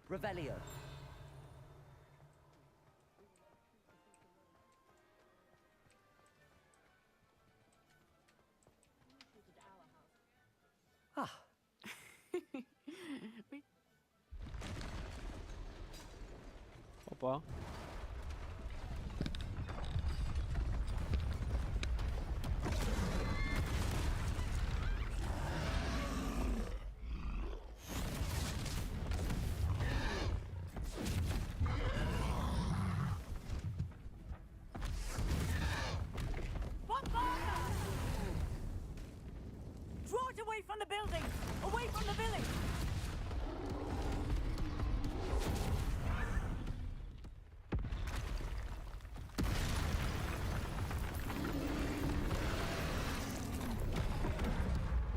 Revelio. Ah. Opa. Draw it away from the building! Away from the village!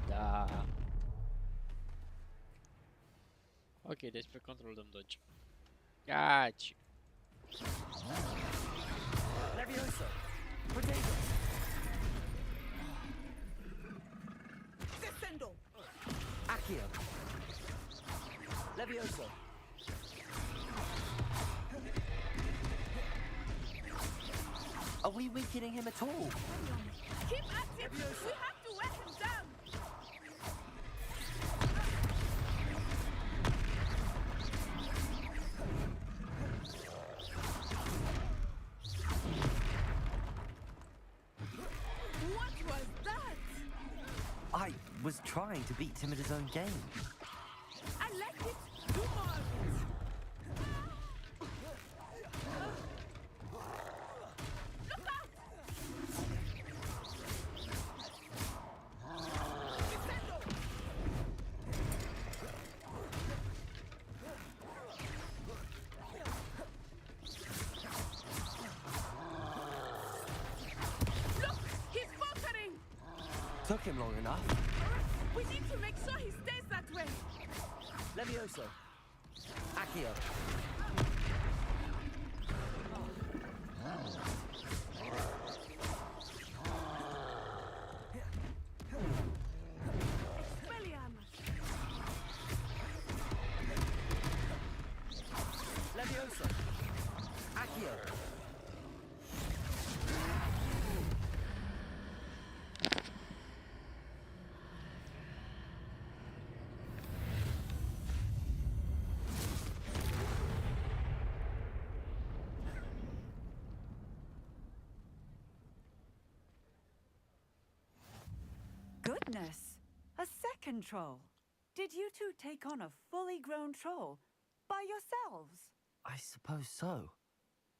Da. Ok, deci pe control dăm dodge. Gaci. Levioso. Potato. Descendo! Accio. Levioso. Are we weakening him at all? Keep active! We have to wear him down! What was that? I was trying to beat him at his own game. I like it! Do more of it! Look out! Descendo! Look! He's faltering! Took him long enough. We need to make sure he stays that way! Levioso. Accio. Expelliarmus! Levioso. Accio. Goodness! A second troll! Did you two take on a fully grown troll? By yourselves? I suppose so.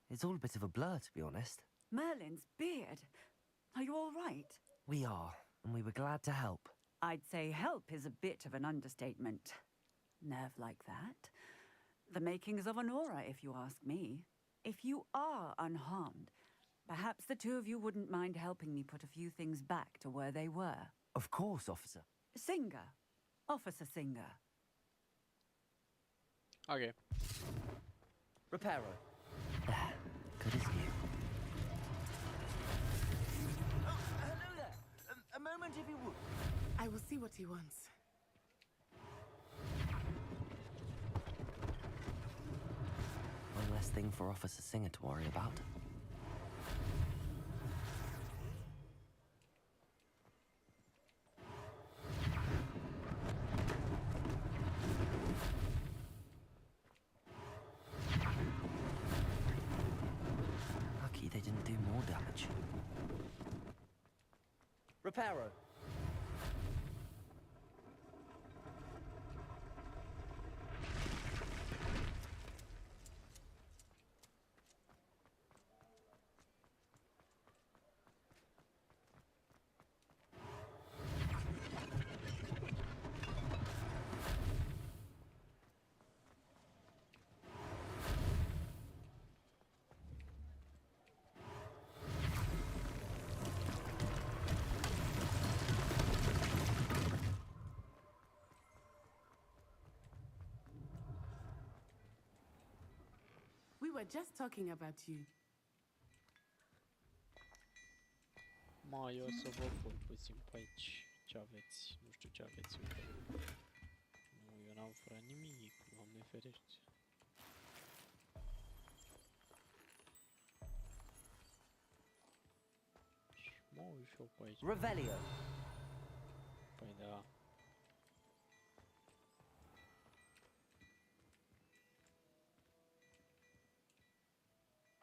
It's all a bit of a blur, to be honest. Merlin's beard. Are you all right? We are, and we were glad to help. I'd say help is a bit of an understatement. Nerve like that. The makings of an aura, if you ask me. If you are unharmed, perhaps the two of you wouldn't mind helping me put a few things back to where they were. Of course, officer. Singer. Officer Singer. Ok. Reparo. Good as new. Hello there. A moment, if you would. I will see what he wants. One less thing for Officer Singer to worry about. Lucky they didn't do more damage. Reparo. We were just talking about you. Mai, eu o să vă pun puțin pe aici. Ce aveți? Nu știu ce aveți. Nu, eu n-am fără nimic, Doamne ferește. Și mă uit și eu pe aici. Revelio. Păi da.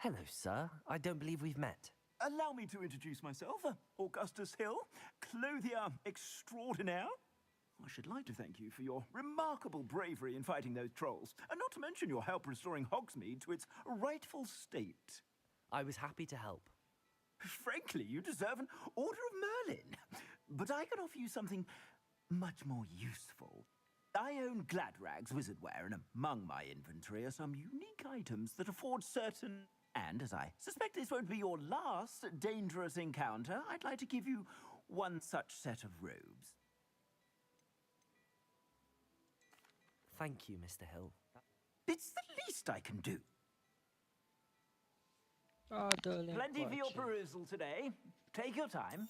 Hello, sir. I don't believe we've met. Allow me to introduce myself. Augustus Hill, clothier extraordinaire. I should like to thank you for your remarkable bravery in fighting those trolls, and not to mention your help restoring Hogsmeade to its rightful state. I was happy to help. Frankly, you deserve an Order of Merlin. But I can offer you something much more useful. I own Gladrag's wizardware, and among my inventory are some unique items that afford certain... And as I suspect this won't be your last dangerous encounter, I'd like to give you one such set of robes. Thank you, Mr. Hill. It's the least I can do. Dă-le Plenty for your încoace. perusal today. Take your time.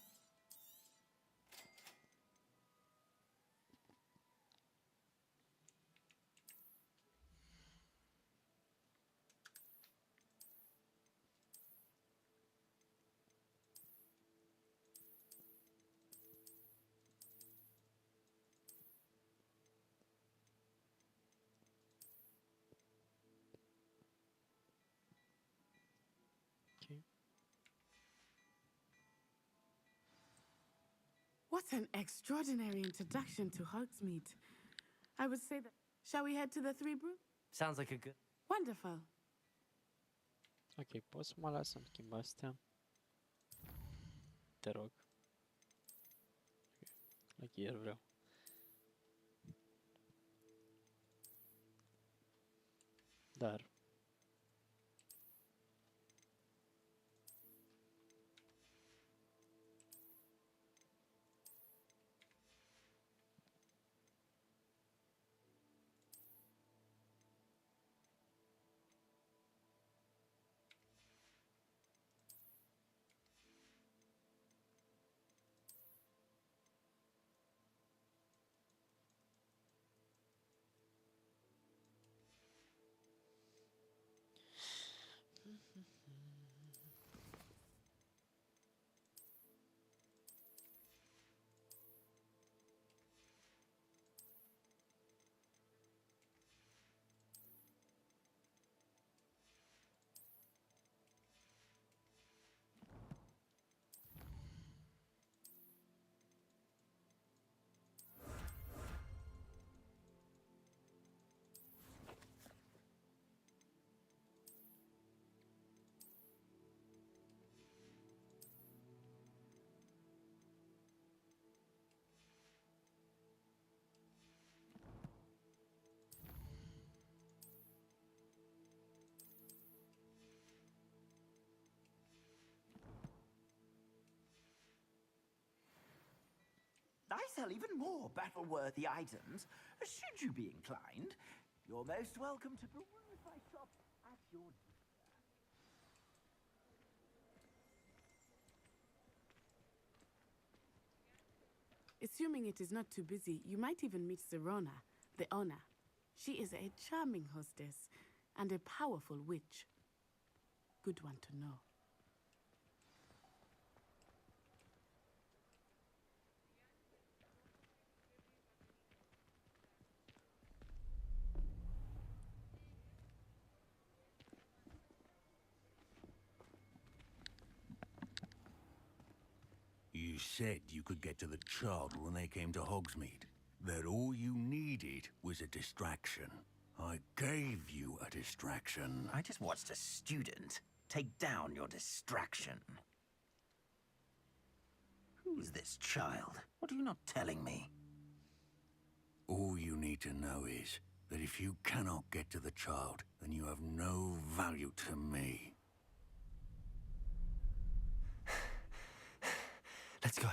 What an extraordinary introduction to Hogsmeade. I would say that... Shall we head to the Three Brew? Sounds like a good... Wonderful. Ok, poți să mă las să-mi schimb astea? Te rog. Ok, chiar vreau. Dar... I sell even more battle-worthy items. Should you be inclined, you're most welcome to peruse my shop at your leisure. Assuming it is not too busy, you might even meet Serona, the owner. She is a charming hostess and a powerful witch. Good one to know. You You said you could get to the child when they came to Hogsmeade. That all you needed was a distraction. I gave you a distraction. I just watched a student take down your distraction. Who's this child? What are you not telling me? All you need to know is that if you cannot get to the child, then you have no value to me. Let's go.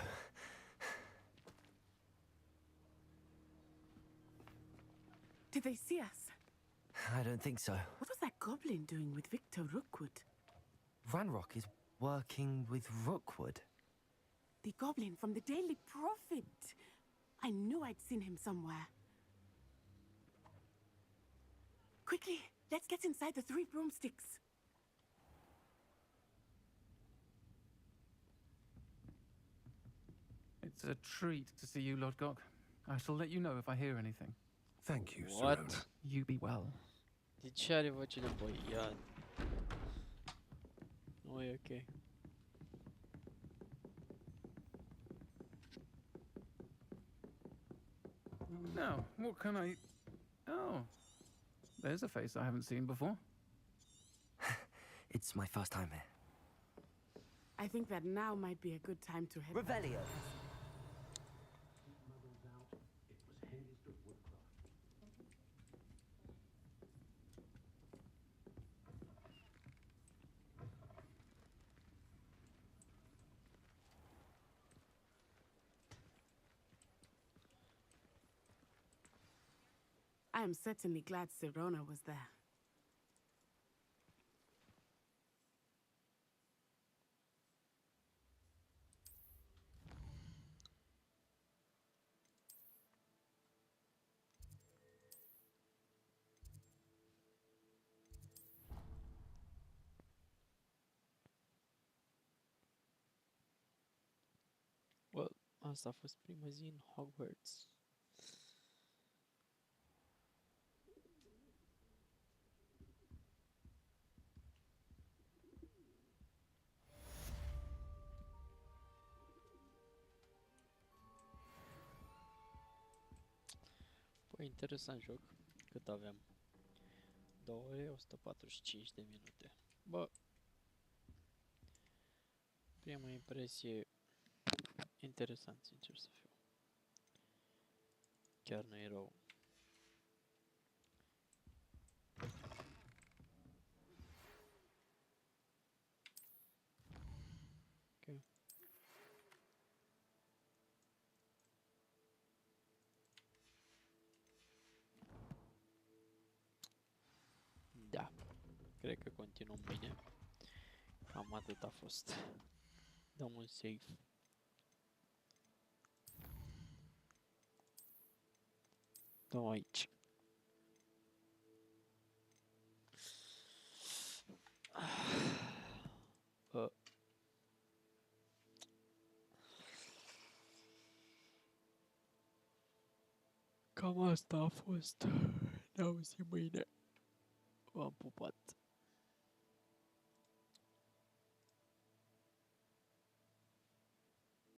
Did they see us? I don't think so. What was that goblin doing with Victor Rookwood? Ranrock is working with Rookwood. The goblin from the Daily Prophet. I knew I'd seen him somewhere. Quickly, let's get inside the 3 broomsticks. It's a treat to see you, Lodgok. I shall let you know if I hear anything. Thank you, What? Sirona. You be well. De ce are voce de băiat? Nu e ok. Now, what can I... Oh, there's a face I haven't seen before. It's my first time here. I think that now might be a good time to head Revelio. I am certainly glad Sirona was there. Well, asta a fost prima zi în Hogwarts. Păi, interesant joc. Cât aveam? 2 ore, 145 de minute. Bă, prima impresie, interesant, sincer să fiu. Chiar nu e rău. Ok. Da. Cred că continuăm mâine. Cam atât a fost. Dăm un save. Dăm aici. Cam asta a fost. Ne auzim mâine. V-am pupat.